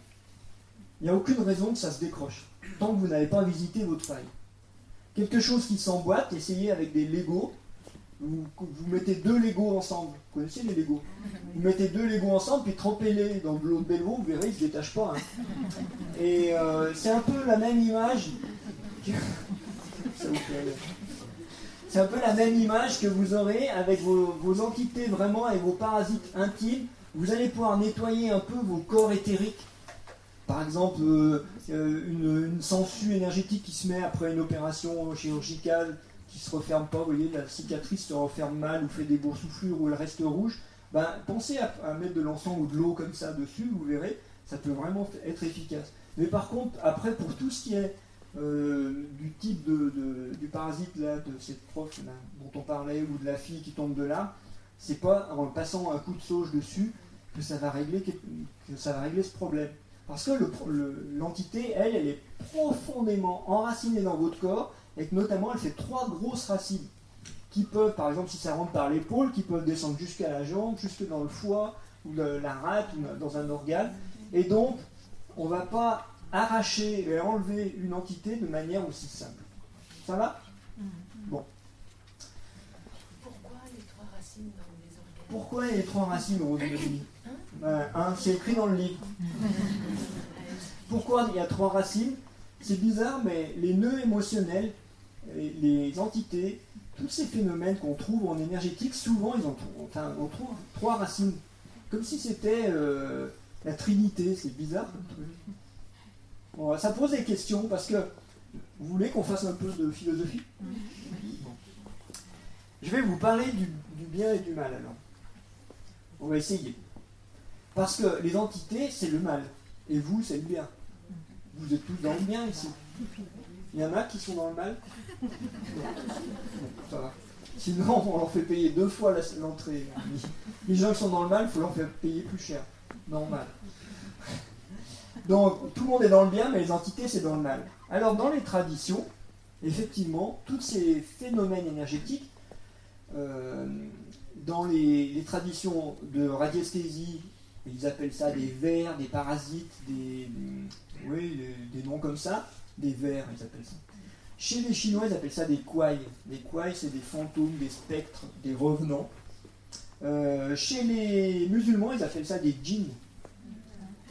il n'y a aucune raison que ça se décroche, tant que vous n'avez pas visité votre faille. Quelque chose qui s'emboîte, essayez avec des Legos. Vous mettez 2 Legos ensemble. Vous connaissez les Legos? Vous mettez 2 Legos ensemble, puis trempez-les dans de l'eau de Bellevaux, vous verrez, ils ne se détachent pas. Hein. Et c'est un peu la même image. C'est un peu la même image que vous aurez avec vos entités vraiment et vos parasites intimes. Vous allez pouvoir nettoyer un peu vos corps éthériques. Par exemple, une sangsue énergétique qui se met après une opération chirurgicale qui ne se referme pas, vous voyez, la cicatrice se referme mal ou fait des boursouflures ou elle reste rouge, ben, pensez à mettre de l'encens ou de l'eau comme ça dessus, vous verrez, ça peut vraiment être efficace. Mais par contre, après, pour tout ce qui est du type du parasite là, de cette prof là, dont on parlait, ou de la fille qui tombe de là, c'est pas en passant un coup de sauge dessus que ça va régler ce problème. Parce que l'entité, elle est profondément enracinée dans votre corps, et que notamment elle fait 3 grosses racines. qui peuvent, par exemple, si ça rentre par l'épaule, qui peuvent descendre jusqu'à la jambe, jusque dans le foie, ou la rate, ou dans un organe. Et donc, on ne va pas arracher et enlever une entité de manière aussi simple. Ça va? Bon. Pourquoi les 3 racines dans les organes? Pourquoi il y a les 3 racines au revenu? C'est écrit dans le livre. Pourquoi il y a 3 racines? C'est bizarre, mais les nœuds émotionnels, les entités, tous ces phénomènes qu'on trouve en énergétique, souvent on trouve 3 racines. Comme si c'était la Trinité, c'est bizarre comme truc. Bon, ça pose des questions parce que vous voulez qu'on fasse un peu de philosophie? Bon. Je vais vous parler du bien et du mal alors. On va essayer. Parce que les entités, c'est le mal. Et vous, c'est le bien. Vous êtes tous dans le bien ici. Il y en a qui sont dans le mal? Non. Bon, ça va. Sinon, on leur fait payer 2 fois l'entrée. Les gens qui sont dans le mal, il faut leur faire payer plus cher. Normal. Donc, tout le monde est dans le bien, mais les entités, c'est dans le mal. Alors, dans les traditions, effectivement, tous ces phénomènes énergétiques, dans les traditions de radiesthésie, ils appellent ça des vers, des parasites, des noms comme ça, des vers, ils appellent ça. Chez les Chinois, ils appellent ça des kuai. Les kuai, c'est des fantômes, des spectres, des revenants. Chez les musulmans, ils appellent ça des djinns.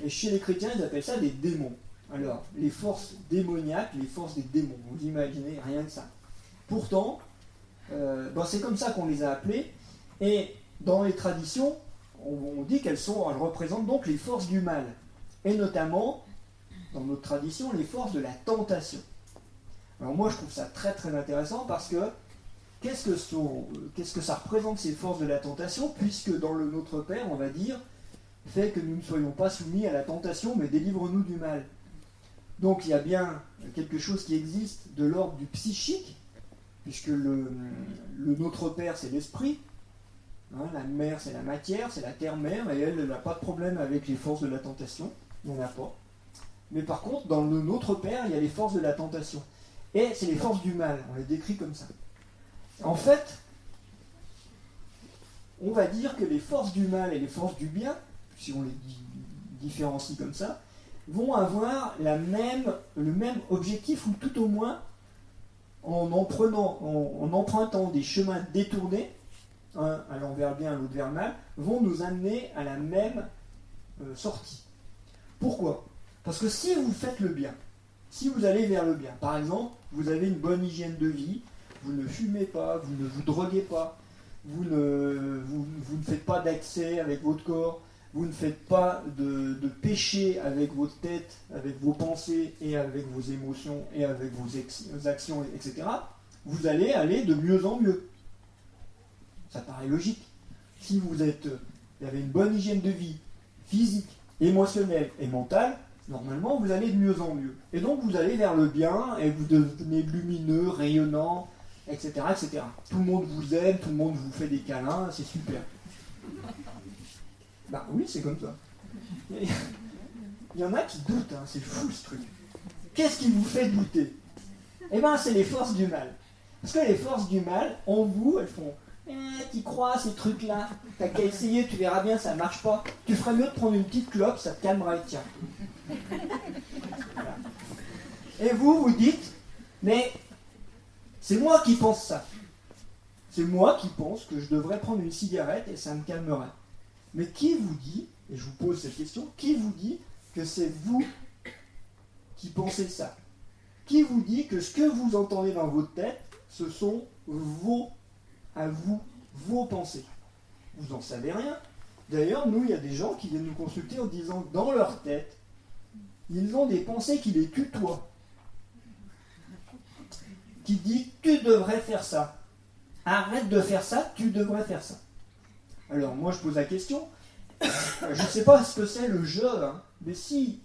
Et chez les chrétiens, ils appellent ça des démons. Alors, les forces démoniaques, les forces des démons, vous imaginez, rien que ça. Pourtant, c'est comme ça qu'on les a appelées. Et dans les traditions, on dit qu'elles représentent donc les forces du mal. Et notamment, dans notre tradition, les forces de la tentation. Alors moi, je trouve ça très très intéressant parce que qu'est-ce que ça représente ces forces de la tentation, puisque dans le Notre Père, on va dire, fait que nous ne soyons pas soumis à la tentation, mais délivre-nous du mal. Donc il y a bien quelque chose qui existe de l'ordre du psychique, puisque le Notre Père, c'est l'esprit, la mère, c'est la matière, c'est la terre-mère, et elle n'a pas de problème avec les forces de la tentation, il n'y en a pas. Mais par contre, dans le Notre Père, il y a les forces de la tentation. Et c'est les forces du mal, on les décrit comme ça. En fait, on va dire que les forces du mal et les forces du bien, si on les différencie comme ça, vont avoir le même objectif, ou tout au moins, en empruntant des chemins détournés, un allant vers le bien, l'autre vers le mal, vont nous amener à la même sortie. Pourquoi? Parce que si vous faites le bien, si vous allez vers le bien, par exemple, vous avez une bonne hygiène de vie, vous ne fumez pas, vous ne vous droguez pas, vous ne faites pas d'excès avec votre corps, vous ne faites pas de péché avec votre tête, avec vos pensées et avec vos émotions et avec vos actions, etc., vous allez aller de mieux en mieux. Ça paraît logique. Si vous avez une bonne hygiène de vie, physique, émotionnelle et mentale, normalement, vous allez de mieux en mieux. Et donc, vous allez vers le bien, et vous devenez lumineux, rayonnant, etc., etc. Tout le monde vous aime, tout le monde vous fait des câlins, c'est super. Bah oui, c'est comme ça. Il y en a qui doutent, c'est fou ce truc. Qu'est-ce qui vous fait douter? Eh bien, c'est les forces du mal. Parce que les forces du mal, en vous, elles font tu crois à ces trucs-là, t'as qu'à essayer, tu verras bien, ça marche pas. Tu ferais mieux de prendre une petite clope, ça te calmera, tiens. Voilà. Et vous dites, mais c'est moi qui pense ça. C'est moi qui pense que je devrais prendre une cigarette et ça me calmerait. Mais qui vous dit, et je vous pose cette question, qui vous dit que c'est vous qui pensez ça? Qui vous dit que ce que vous entendez dans votre tête, ce sont vos pensées? Vous n'en savez rien. D'ailleurs, nous, il y a des gens qui viennent nous consulter en disant que dans leur tête, ils ont des pensées qui les tutoient. Qui disent, tu devrais faire ça. Arrête de faire ça, tu devrais faire ça. Alors, moi, je pose la question. Je ne sais pas ce que c'est le jeu, mais si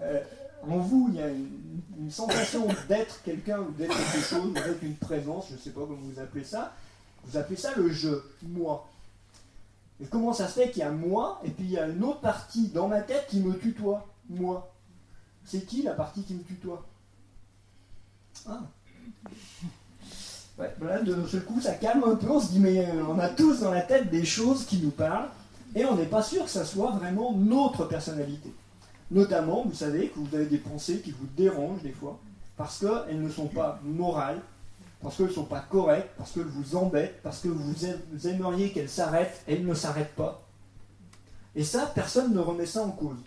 en vous, il y a une sensation d'être quelqu'un ou d'être quelque chose, ou d'être une présence, je ne sais pas comment vous appelez ça le jeu, moi. Et comment ça se fait qu'il y a moi, et puis il y a une autre partie dans ma tête qui me tutoie, moi? C'est qui la partie qui me tutoie? Ouais, voilà, de ce coup, ça calme un peu. On se dit, mais on a tous dans la tête des choses qui nous parlent, et on n'est pas sûr que ça soit vraiment notre personnalité. Notamment, vous savez que vous avez des pensées qui vous dérangent des fois, parce qu'elles ne sont pas morales, parce qu'elles ne sont pas correctes, parce qu'elles vous embêtent, parce que vous aimeriez qu'elles s'arrêtent, et elles ne s'arrêtent pas. Et ça, personne ne remet ça en cause.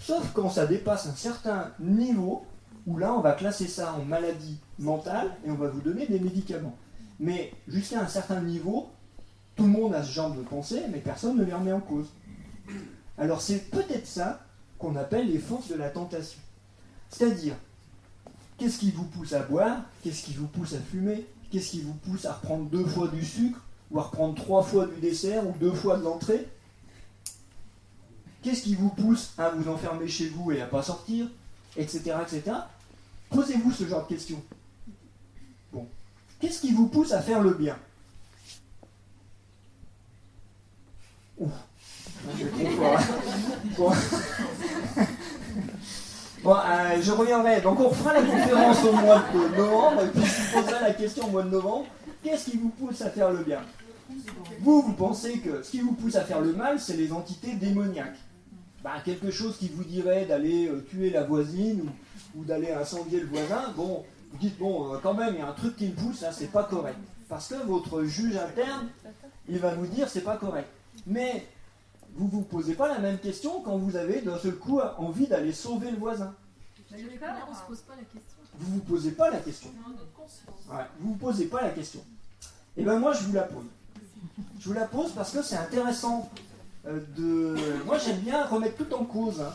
Sauf quand ça dépasse un certain niveau, où là, on va classer ça en maladie mentale, et on va vous donner des médicaments. Mais jusqu'à un certain niveau, tout le monde a ce genre de pensée, mais personne ne les remet en cause. Alors c'est peut-être ça qu'on appelle les forces de la tentation. C'est-à-dire, qu'est-ce qui vous pousse à boire? Qu'est-ce qui vous pousse à fumer? Qu'est-ce qui vous pousse à reprendre 2 fois du sucre? Ou à reprendre 3 fois du dessert? Ou 2 fois de l'entrée? Qu'est-ce qui vous pousse à vous enfermer chez vous et à ne pas sortir? Etc. etc. Posez-vous ce genre de questions. Bon. Qu'est-ce qui vous pousse à faire le bien? Ouf. Je vais trop fort. Bon. Bon, je reviendrai. Donc on refera la conférence au mois de novembre, et puis je vous poserai la question au mois de novembre. Qu'est-ce qui vous pousse à faire le bien? Vous pensez que ce qui vous pousse à faire le mal, c'est les entités démoniaques. Quelque chose qui vous dirait d'aller tuer la voisine ou d'aller incendier le voisin, bon, vous dites, quand même, il y a un truc qui me pousse, là, c'est pas correct. Parce que votre juge interne, il va vous dire, c'est pas correct. Mais vous ne vous posez pas la même question quand vous avez d'un seul coup envie d'aller sauver le voisin. On ne se pose pas la question. Vous ne vous posez pas la question. Ouais, vous ne vous posez pas la question. Et bien moi, je vous la pose. Je vous la pose parce que c'est intéressant. Moi, j'aime bien remettre tout en cause. Hein.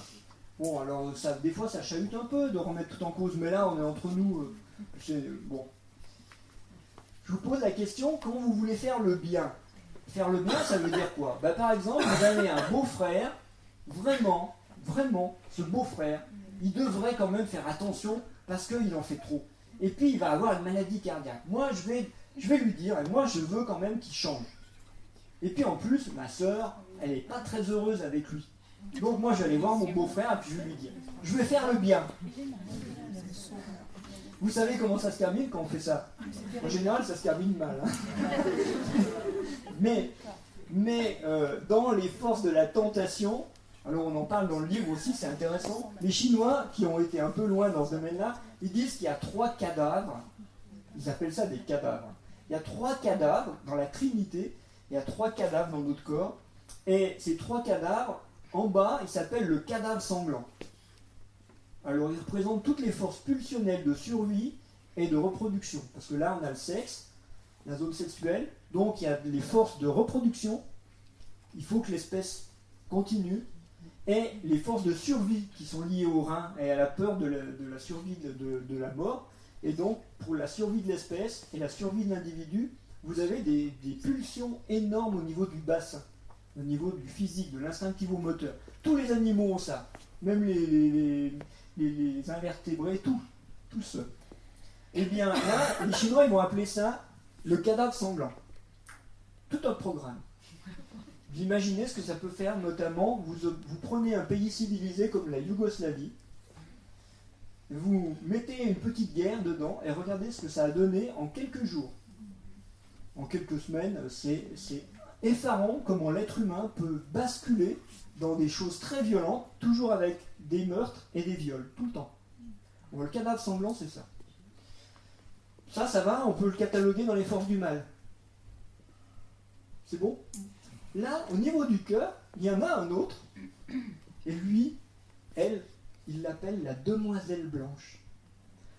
Bon, alors, des fois, ça chahute un peu de remettre tout en cause, mais là, on est entre nous. Bon. Je vous pose la question, quand vous voulez faire le bien, faire le bien, ça veut dire quoi? Par exemple, vous avez un beau-frère, vraiment, ce beau-frère, il devrait quand même faire attention parce qu'il en fait trop. Et puis, il va avoir une maladie cardiaque. Moi, je vais lui dire, et moi, je veux quand même qu'il change. Et puis, en plus, ma sœur, elle n'est pas très heureuse avec lui. Donc, moi, je vais aller voir mon beau-frère et puis je vais lui dire, je vais faire le bien. Vous savez comment ça se termine quand on fait ça? En général, ça se termine mal. Hein. Mais dans les forces de la tentation, alors on en parle dans le livre aussi, c'est intéressant, les Chinois qui ont été un peu loin dans ce domaine-là, ils disent qu'il y a 3 cadavres, ils appellent ça des cadavres. Il y a 3 cadavres dans la Trinité, il y a 3 cadavres dans notre corps, et ces 3 cadavres, en bas, ils s'appellent le cadavre sanglant. Alors, ils représentent toutes les forces pulsionnelles de survie et de reproduction. Parce que là, on a le sexe, la zone sexuelle, donc il y a les forces de reproduction, il faut que l'espèce continue, et les forces de survie qui sont liées au rein et à la peur de la survie de la mort. Et donc, pour la survie de l'espèce et la survie de l'individu, vous avez des pulsions énormes au niveau du bassin, au niveau du physique, de l'instinctivo-moteur. Tous les animaux ont ça, même les invertébrés, tout ça. Eh bien là, les Chinois ils vont appeler ça le cadavre sanglant. Tout un programme. Vous imaginez ce que ça peut faire, notamment, vous prenez un pays civilisé comme la Yougoslavie, vous mettez une petite guerre dedans et regardez ce que ça a donné en quelques jours. En quelques semaines, c'est effarant comment l'être humain peut basculer dans des choses très violentes, toujours avec des meurtres et des viols, tout le temps. Bon, le cadavre sanglant, c'est ça. Ça va, on peut le cataloguer dans les forces du mal. C'est bon? Là, au niveau du cœur, il y en a un autre, et lui, elle, il l'appelle la demoiselle blanche.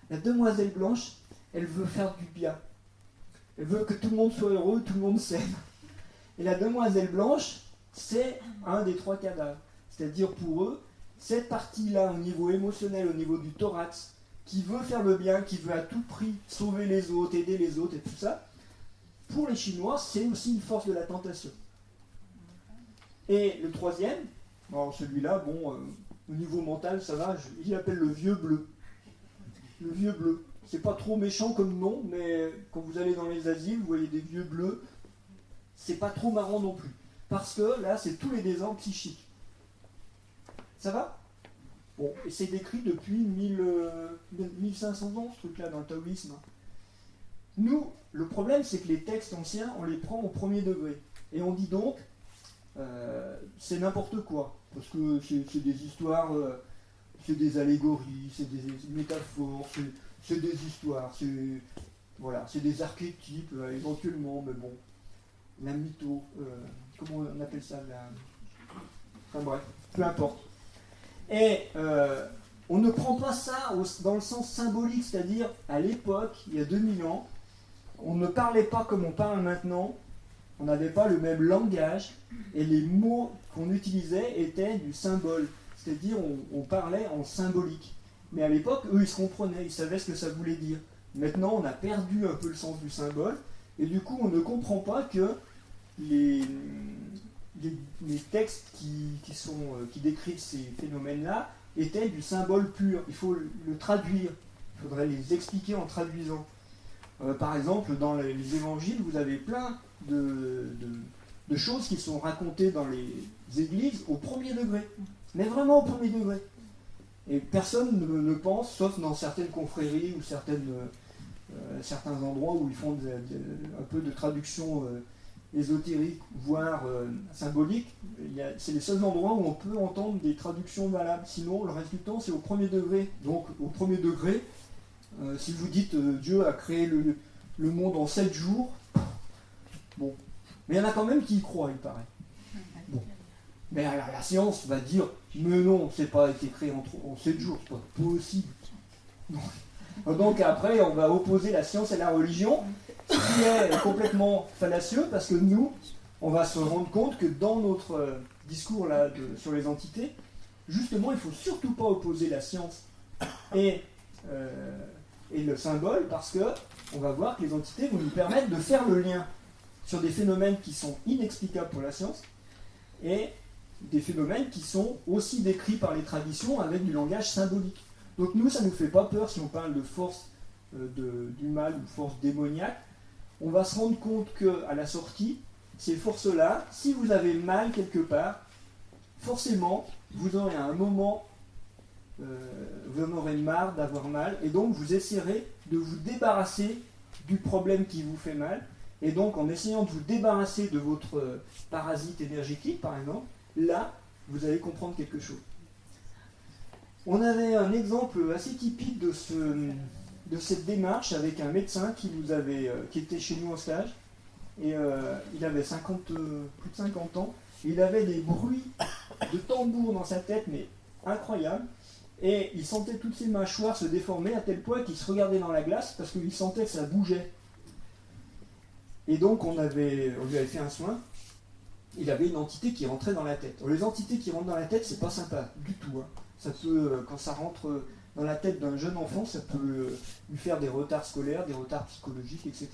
La demoiselle blanche, elle veut faire du bien. Elle veut que tout le monde soit heureux, tout le monde s'aime. Et la demoiselle blanche, c'est un des 3 cadavres. C'est-à-dire pour eux, cette partie-là, au niveau émotionnel, au niveau du thorax, qui veut faire le bien, qui veut à tout prix sauver les autres, aider les autres et tout ça, pour les Chinois, c'est aussi une force de la tentation. Et le 3e, bon, celui-là, au niveau mental, ça va, il l'appelle le vieux bleu. Le vieux bleu. C'est pas trop méchant comme nom, mais quand vous allez dans les asiles, vous voyez des vieux bleus, c'est pas trop marrant non plus. Parce que là, c'est tous les désordres psychiques. Ça va? Bon, et c'est décrit depuis 1500 ans, ce truc-là, dans le taoïsme. Nous, le problème, c'est que les textes anciens, on les prend au premier degré. Et on dit donc, c'est n'importe quoi. Parce que c'est des histoires, c'est des allégories, c'est des métaphores, c'est des histoires, c'est des archétypes éventuellement, mais bon, la mytho, comment on appelle ça enfin bref, peu importe. Et on ne prend pas ça dans le sens symbolique, c'est-à-dire à l'époque, il y a 2000 ans, on ne parlait pas comme on parle maintenant, on n'avait pas le même langage, et les mots qu'on utilisait étaient du symbole, c'est-à-dire on parlait en symbolique. Mais à l'époque, eux, ils se comprenaient, ils savaient ce que ça voulait dire. Maintenant, on a perdu un peu le sens du symbole, et du coup, on ne comprend pas que les textes qui décrivent ces phénomènes-là étaient du symbole pur. Il faut le traduire, il faudrait les expliquer en traduisant. Par exemple, dans les évangiles, vous avez plein de choses qui sont racontées dans les églises au premier degré, mais vraiment au premier degré. Et personne ne pense, sauf dans certaines confréries ou certains endroits où ils font un peu de traduction ésotérique, voire symbolique. C'est les seuls endroits où on peut entendre des traductions valables. Sinon, le reste du temps, c'est au premier degré. Donc, au premier degré, si vous dites Dieu a créé le monde en 7 jours, bon. Mais il y en a quand même qui y croient, il paraît. Bon. Mais la science va dire, mais non, c'est pas été créé en 7 jours, c'est pas possible. Donc après, on va opposer la science et la religion, ce qui est complètement fallacieux, parce que nous, on va se rendre compte que dans notre discours là, sur les entités, justement, il ne faut surtout pas opposer la science et le symbole, parce qu'on va voir que les entités vont nous permettre de faire le lien sur des phénomènes qui sont inexplicables pour la science, et des phénomènes qui sont aussi décrits par les traditions avec du langage symbolique. Donc nous, ça ne nous fait pas peur si on parle de force du mal ou force démoniaque. On va se rendre compte qu'à la sortie, ces forces-là, si vous avez mal quelque part, forcément, vous aurez à un moment, vous en aurez marre d'avoir mal, et donc vous essaierez de vous débarrasser du problème qui vous fait mal. Et donc, en essayant de vous débarrasser de votre parasite énergétique, par exemple, là, vous allez comprendre quelque chose. On avait un exemple assez typique de cette démarche avec un médecin qui était chez nous en stage. Et il avait plus de 50 ans. Et il avait des bruits de tambour dans sa tête, mais incroyables. Et il sentait toutes ses mâchoires se déformer à tel point qu'il se regardait dans la glace parce qu'il sentait que ça bougeait. Et donc on lui avait fait un soin. Il avait une entité qui rentrait dans la tête. Alors, les entités qui rentrent dans la tête, c'est pas sympa du tout. Hein. Ça peut, quand ça rentre dans la tête d'un jeune enfant, ça peut lui faire des retards scolaires, des retards psychologiques, etc.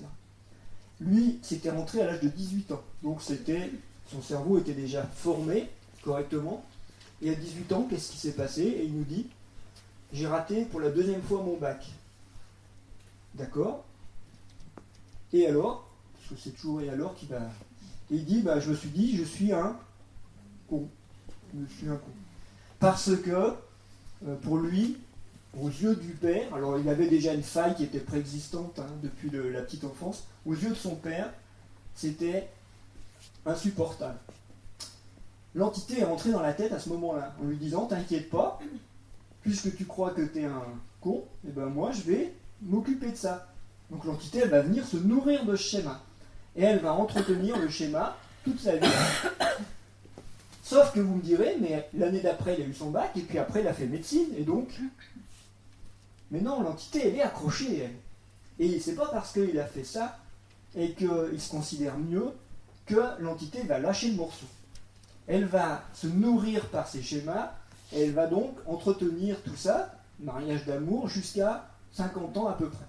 Lui, c'était rentré à l'âge de 18 ans. Donc son cerveau était déjà formé correctement. Et à 18 ans, qu'est-ce qui s'est passé? Et il nous dit, j'ai raté pour la 2e fois mon bac. D'accord. Et alors? Parce que c'est toujours et alors qui va... Et il dit, je me suis dit, je suis un con. Je suis un con. Parce que, pour lui, aux yeux du père, alors il avait déjà une faille qui était préexistante depuis la petite enfance, aux yeux de son père, c'était insupportable. L'entité est rentrée dans la tête à ce moment-là, en lui disant, t'inquiète pas, puisque tu crois que t'es un con, et moi je vais m'occuper de ça. Donc l'entité, elle va venir se nourrir de ce schéma. Et elle va entretenir le schéma toute sa vie. Sauf que vous me direz, mais l'année d'après, il a eu son bac, et puis après, il a fait médecine, et donc... Mais non, l'entité, elle est accrochée, elle. Et c'est pas parce qu'il a fait ça, et qu'il se considère mieux, que l'entité va lâcher le morceau. Elle va se nourrir par ses schémas, et elle va donc entretenir tout ça, mariage d'amour, jusqu'à 50 ans à peu près.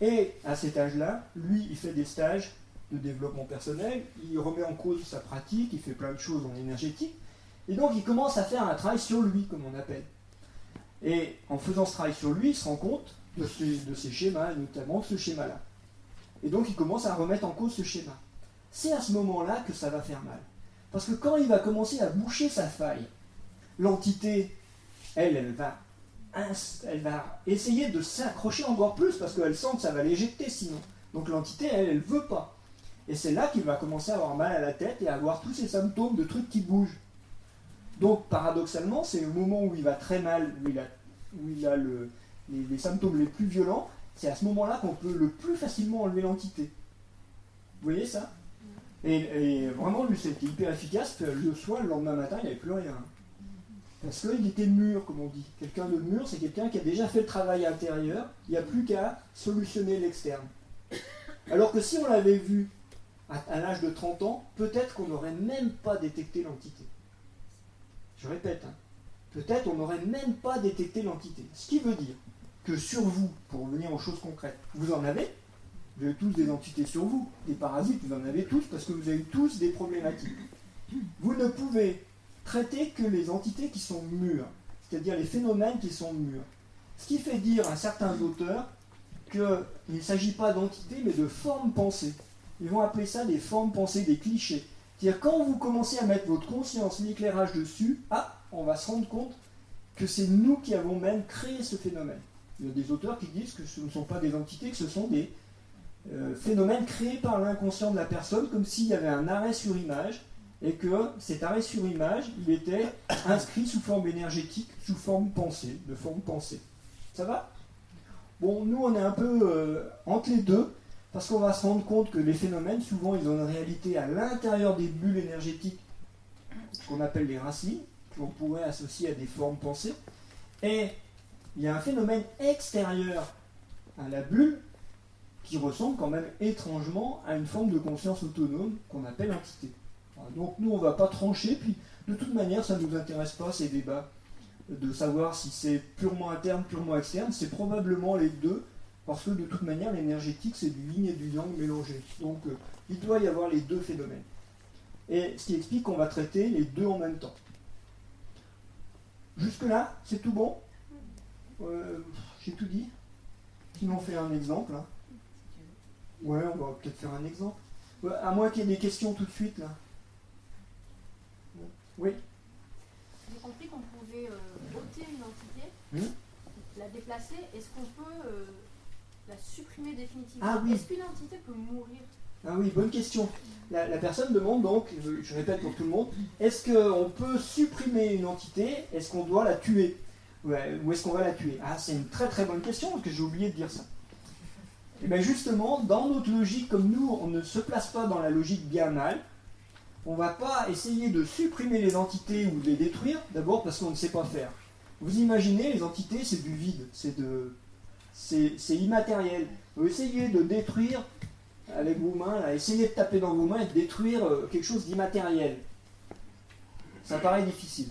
Et à cet âge-là, lui, il fait des stages de développement personnel, il remet en cause sa pratique, il fait plein de choses en énergétique, et donc il commence à faire un travail sur lui, comme on appelle. Et en faisant ce travail sur lui, il se rend compte de ces schémas, et notamment de ce schéma-là. Et donc il commence à remettre en cause ce schéma. C'est à ce moment-là que ça va faire mal. Parce que quand il va commencer à boucher sa faille, l'entité, elle va essayer de s'accrocher encore plus, parce qu'elle sent que ça va l'éjecter sinon. Donc l'entité, elle veut pas. Et c'est là qu'il va commencer à avoir mal à la tête et à avoir tous ces symptômes de trucs qui bougent. Donc paradoxalement, c'est au moment où il va très mal, où il a les symptômes les plus violents, c'est à ce moment-là qu'on peut le plus facilement enlever l'entité. Vous voyez ça ? Et vraiment, lui, c'était hyper efficace. Le soir, le lendemain matin, il n'y avait plus rien. Parce qu'il était mûr, comme on dit. Quelqu'un de mûr, c'est quelqu'un qui a déjà fait le travail intérieur. Il n'y a plus qu'à solutionner l'externe. Alors que si on l'avait vu à l'âge de 30 ans, peut-être qu'on n'aurait même pas détecté l'entité. Je répète, hein. Peut-être on n'aurait même pas détecté l'entité. Ce qui veut dire que sur vous, pour revenir aux choses concrètes, vous en avez. Vous avez tous des entités sur vous, des parasites, vous en avez tous parce que vous avez tous des problématiques. Vous ne pouvez traiter que les entités qui sont mûres, c'est-à-dire les phénomènes qui sont mûrs. Ce qui fait dire à certains auteurs qu'il ne s'agit pas d'entités mais de formes pensées. Ils vont appeler ça des formes pensées, des clichés. C'est-à-dire quand vous commencez à mettre votre conscience, l'éclairage dessus, on va se rendre compte que c'est nous qui avons même créé ce phénomène. Il y a des auteurs qui disent que ce ne sont pas des entités, que ce sont des phénomène créé par l'inconscient de la personne, comme s'il y avait un arrêt sur image, et que cet arrêt sur image, il était inscrit sous forme énergétique, sous forme pensée, de forme pensée. Ça va ? Bon, nous on est un peu entre les deux, parce qu'on va se rendre compte que les phénomènes, souvent, ils ont une réalité à l'intérieur des bulles énergétiques, ce qu'on appelle les racines, qu'on pourrait associer à des formes pensées, et il y a un phénomène extérieur à la bulle, qui ressemble quand même étrangement à une forme de conscience autonome qu'on appelle entité. Donc nous, on ne va pas trancher, puis de toute manière, ça ne nous intéresse pas, ces débats, de savoir si c'est purement interne, purement externe, c'est probablement les deux, parce que de toute manière, l'énergétique, c'est du yin et du yang mélangé. Donc il doit y avoir les deux phénomènes. Et ce qui explique qu'on va traiter les deux en même temps. Jusque-là, c'est tout bon ? J'ai tout dit ? Sinon, on fait un exemple, hein. Ouais, on va peut-être faire un exemple. Ouais, à moins qu'il y ait des questions tout de suite, là. Oui. J'ai compris qu'on pouvait ôter une entité, la déplacer. Est-ce qu'on peut la supprimer définitivement ? Ah oui. Est-ce qu'une entité peut mourir ? Ah oui, bonne question. La personne demande donc, je répète pour tout le monde, est-ce qu'on peut supprimer une entité ? Est-ce qu'on doit la tuer ? Ouais, ou est-ce qu'on va la tuer ? Ah, c'est une très très bonne question, parce que j'ai oublié de dire ça. Et bien justement, dans notre logique, comme nous, on ne se place pas dans la logique bien-mal, on ne va pas essayer de supprimer les entités ou de les détruire, d'abord parce qu'on ne sait pas faire. Vous imaginez, les entités, c'est du vide, c'est immatériel. Vous essayez de détruire avec vos mains, là, essayez de taper dans vos mains et de détruire quelque chose d'immatériel. Ça paraît difficile.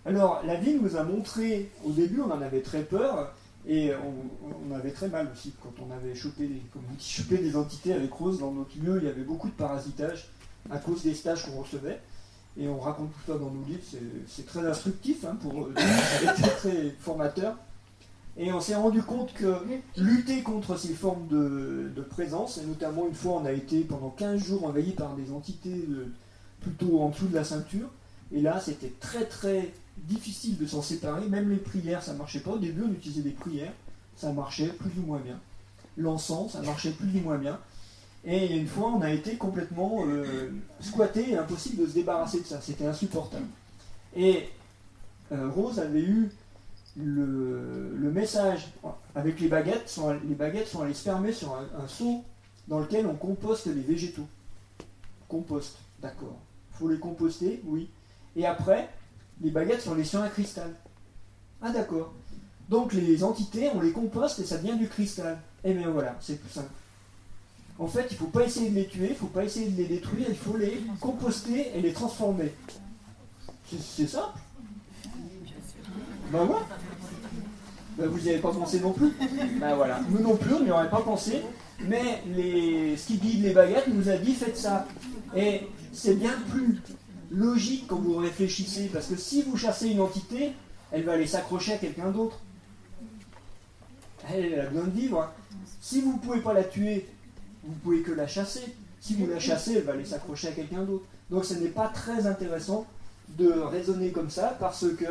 Alors, la vie nous a montré, au début, on en avait très peur, et on avait très mal aussi quand on avait chopé des entités avec Rose dans notre lieu. Il y avait beaucoup de parasitage à cause des stages qu'on recevait. Et on raconte tout ça dans nos livres. C'est très instructif hein, pour nous. Ça a été très formateur. Et on s'est rendu compte que lutter contre ces formes de présence, et notamment une fois on a été pendant 15 jours envahi par des entités plutôt en dessous de la ceinture. Et là c'était très très difficile de s'en séparer, même les prières ça marchait pas. Au début on utilisait des prières, ça marchait plus ou moins bien. L'encens, ça marchait plus ou moins bien. Et une fois on a été complètement squatté et impossible de se débarrasser de ça, c'était insupportable. Et Rose avait eu le message avec les baguettes sont allées se fermer sur un seau dans lequel on composte les végétaux. Composte, d'accord. Il faut les composter, oui. Et après, les baguettes sont allées sur un cristal. Ah d'accord. Donc les entités, on les composte et ça devient du cristal. Eh bien voilà, c'est tout simple. En fait, il ne faut pas essayer de les tuer, il ne faut pas essayer de les détruire, il faut les composter et les transformer. C'est simple. Ben ouais. Ben vous n'y avez pas pensé non plus. Ben voilà. Nous non plus, on n'y aurait pas pensé. Mais ce qui guide les baguettes nous a dit faites ça. Et c'est bien plus logique quand vous réfléchissez, parce que si vous chassez une entité, elle va aller s'accrocher à quelqu'un d'autre. Elle a besoin de vivre. Si vous ne pouvez pas la tuer, vous ne pouvez que la chasser. Si vous la chassez, elle va aller s'accrocher à quelqu'un d'autre. Donc ce n'est pas très intéressant de raisonner comme ça, parce que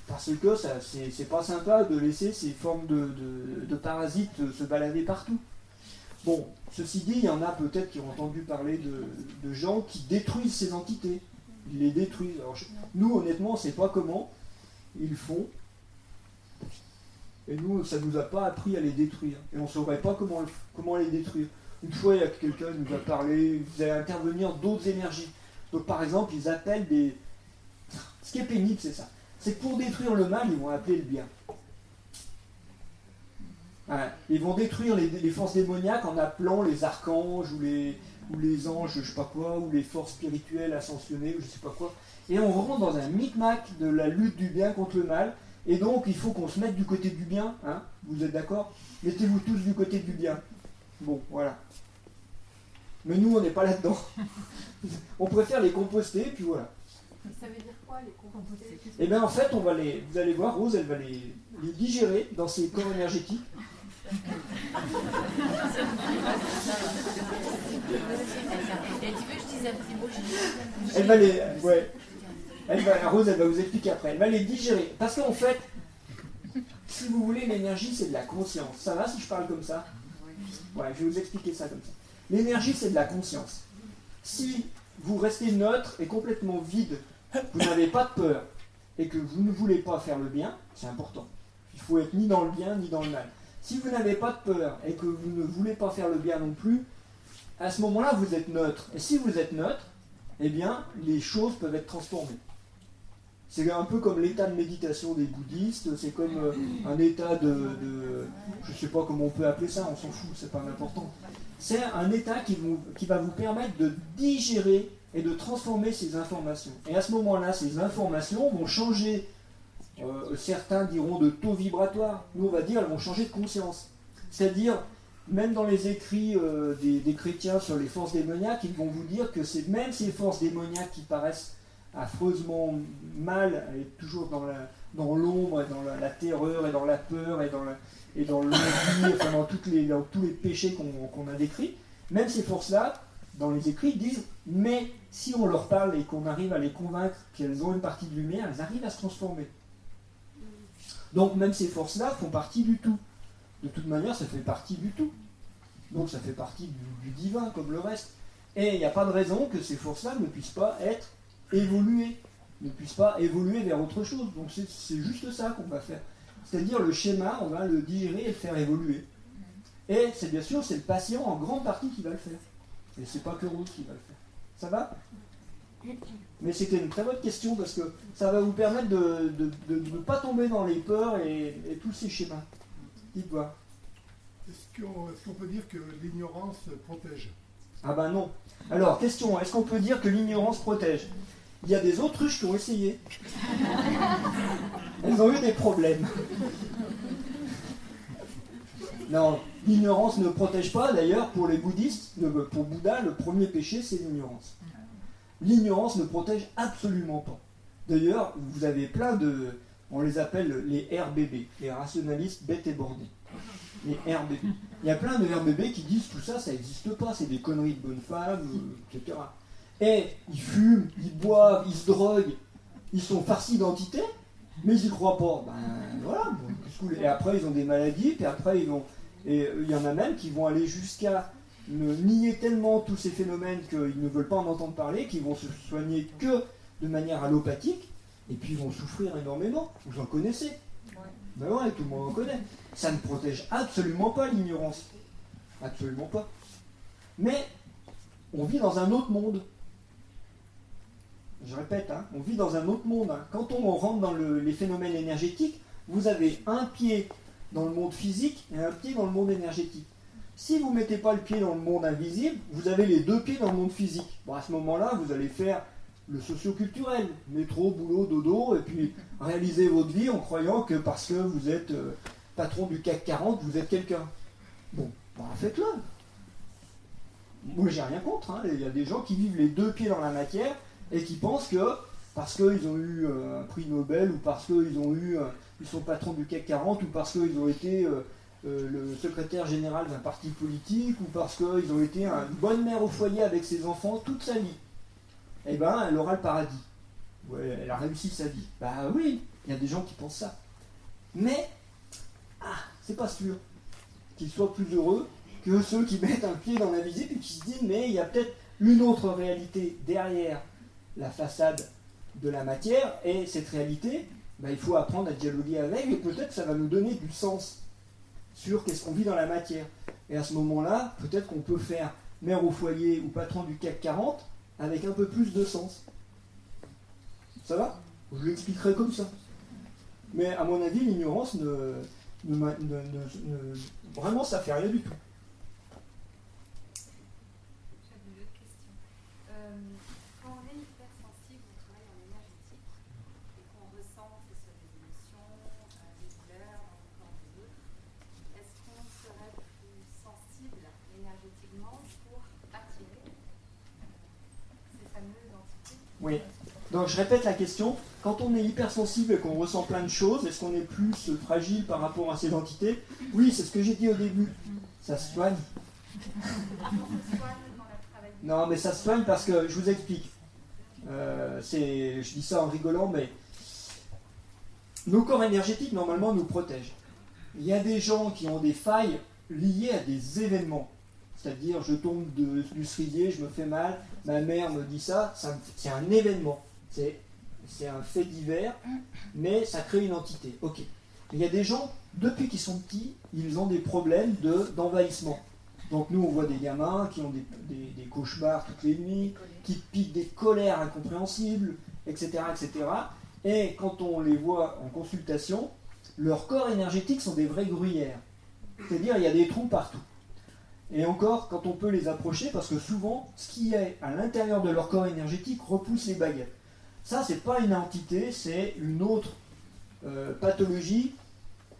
Parce que c'est pas sympa de laisser ces formes de parasites se balader partout. Bon, ceci dit, il y en a peut-être qui ont entendu parler de gens qui détruisent ces entités. Ils les détruisent. Alors, nous, honnêtement, on ne sait pas comment ils le font. Et nous, ça ne nous a pas appris à les détruire. Et on ne saurait pas comment les détruire. Une fois, il y a quelqu'un qui nous a parlé, vous allez intervenir d'autres énergies. Donc par exemple, ils appellent des... Ce qui est pénible, c'est ça. C'est que pour détruire le mal, ils vont appeler le bien. Voilà. Ils vont détruire les forces démoniaques en appelant les archanges ou les anges, je ne sais pas quoi, ou les forces spirituelles ascensionnées, ou je ne sais pas quoi. Et on rentre dans un micmac de la lutte du bien contre le mal. Et donc, il faut qu'on se mette du côté du bien. Hein, vous êtes d'accord? Mettez-vous tous du côté du bien. Bon, voilà. Mais nous, on n'est pas là-dedans. On préfère les composter, puis voilà. Ça veut dire quoi, les composter? Et bien, en fait, vous allez voir, Rose, elle va les digérer dans ses corps énergétiques. Et tu veux que je dise un petit mot? Elle va les... Ouais. Rose, elle va vous expliquer après. Elle va les digérer. Parce qu'en fait, si vous voulez, l'énergie, c'est de la conscience. Ça va si je parle comme ça? Ouais, je vais vous expliquer ça comme ça. L'énergie, c'est de la conscience. Si vous restez neutre et complètement vide, vous n'avez pas de peur, et que vous ne voulez pas faire le bien, c'est important. Il faut être ni dans le bien, ni dans le mal. Si vous n'avez pas de peur, et que vous ne voulez pas faire le bien non plus, à ce moment-là, vous êtes neutre. Et si vous êtes neutre, eh bien, les choses peuvent être transformées. C'est un peu comme l'état de méditation des bouddhistes, c'est comme un état je ne sais pas comment on peut appeler ça, on s'en fout, c'est pas important. C'est un état qui va vous permettre de digérer et de transformer ces informations. Et à ce moment-là, ces informations vont changer, certains diront de taux vibratoire, nous on va dire elles vont changer de conscience. C'est-à-dire, même dans les écrits des chrétiens sur les forces démoniaques, ils vont vous dire que c'est même ces forces démoniaques qui paraissent affreusement mal, et toujours dans l'ombre, et dans la terreur, et dans la peur, et dans le non-dit, enfin dans tous les péchés qu'on a décrits, même ces forces-là, dans les écrits, disent, mais si on leur parle et qu'on arrive à les convaincre qu'elles ont une partie de lumière, elles arrivent à se transformer. Donc même ces forces-là font partie du tout. De toute manière, ça fait partie du tout. Donc ça fait partie du divin, comme le reste. Et il n'y a pas de raison que ces forces-là ne puissent pas être évoluer, ne puisse pas évoluer vers autre chose. Donc c'est juste ça qu'on va faire. C'est-à-dire le schéma, on va le digérer et le faire évoluer. Et c'est bien sûr, c'est le patient en grande partie qui va le faire. Et c'est pas que Rose qui va le faire. Ça va? Mais c'était une très bonne question parce que ça va vous permettre de ne pas tomber dans les peurs et tous ces schémas. Dites-moi. Est-ce qu'on peut dire que l'ignorance protège? Ah ben non. Alors, question, est-ce qu'on peut dire que l'ignorance protège? Il y a des autruches qui ont essayé. Elles ont eu des problèmes. Non, l'ignorance ne protège pas. D'ailleurs, pour les bouddhistes, pour Bouddha, le premier péché, c'est l'ignorance. L'ignorance ne protège absolument pas. D'ailleurs, vous avez plein de... On les appelle les RBB, les rationalistes bêtes et bordés. Les RBB. Il y a plein de RBB qui disent tout ça, ça n'existe pas, c'est des conneries de bonnes femmes, etc. Et ils fument, ils boivent, ils se droguent, ils sont farcis d'entités, mais ils y croient pas. Ben voilà. Et après ils ont des maladies, puis après ils vont... Et il y en a même qui vont aller jusqu'à nier tellement tous ces phénomènes qu'ils ne veulent pas en entendre parler, qu'ils vont se soigner que de manière allopathique, et puis ils vont souffrir énormément. Vous en connaissez? Ben ouais, tout le monde en connaît. Ça ne protège absolument pas l'ignorance. Absolument pas. Mais on vit dans un autre monde. Je répète, hein, on vit dans un autre monde. Hein. Quand on rentre dans les phénomènes énergétiques, vous avez un pied dans le monde physique et un pied dans le monde énergétique. Si vous ne mettez pas le pied dans le monde invisible, vous avez les deux pieds dans le monde physique. Bon, à ce moment-là, vous allez faire le socio-culturel, métro, boulot, dodo, et puis réaliser votre vie en croyant que parce que vous êtes patron du CAC 40, vous êtes quelqu'un. Bon, ben faites-le. Moi, j'ai rien contre. Hein. Il y a des gens qui vivent les deux pieds dans la matière et qui pensent que parce qu'ils ont eu un prix Nobel ou parce qu'ils sont patrons du CAC 40 ou parce qu'ils ont été le secrétaire général d'un parti politique ou parce qu'ils ont été une bonne mère au foyer avec ses enfants toute sa vie, eh ben, elle aura le paradis. Ouais, elle a réussi sa vie. Bah oui, Il y a des gens qui pensent ça. Mais, c'est pas sûr qu'ils soient plus heureux que ceux qui mettent un pied dans l'invisible et qui se disent mais il y a peut-être une autre réalité derrière la façade de la matière, et cette réalité, il faut apprendre à dialoguer avec, et peut-être ça va nous donner du sens sur qu'est-ce qu'on vit dans la matière. Et à ce moment-là, peut-être qu'on peut faire mère au foyer ou patron du CAC 40 avec un peu plus de sens. Ça va ? Je l'expliquerai comme ça. Mais à mon avis, l'ignorance vraiment, ça fait rien du tout. J'avais une autre question. Quand on est hypersensible au travail en énergétique et qu'on ressent que ce soit des émotions, des douleurs dans le corps des autres, est-ce qu'on serait plus sensible énergétiquement pour attirer ces fameuses entités? Oui. Donc je répète la question. Quand on est hypersensible et qu'on ressent plein de choses, est-ce qu'on est plus fragile par rapport à ces entités? Oui, c'est ce que j'ai dit au début. Ça se soigne. Non, mais ça se soigne parce que, je vous explique. Je dis ça en rigolant, mais nos corps énergétiques, normalement, nous protègent. Il y a des gens qui ont des failles liées à des événements. C'est-à-dire, je tombe du cerisier, je me fais mal, ma mère me dit ça, c'est un événement. C'est un fait divers, mais ça crée une entité. Ok. Il y a des gens, depuis qu'ils sont petits, ils ont des problèmes d'envahissement. Donc nous, on voit des gamins qui ont des cauchemars toutes les nuits, qui piquent des colères incompréhensibles, etc., etc. Et quand on les voit en consultation, leurs corps énergétiques sont des vrais gruyères. C'est-à-dire, il y a des trous partout. Et encore, quand on peut les approcher, parce que souvent, ce qui est à l'intérieur de leur corps énergétique repousse les baguettes. Ça, c'est pas une entité, c'est une autre pathologie.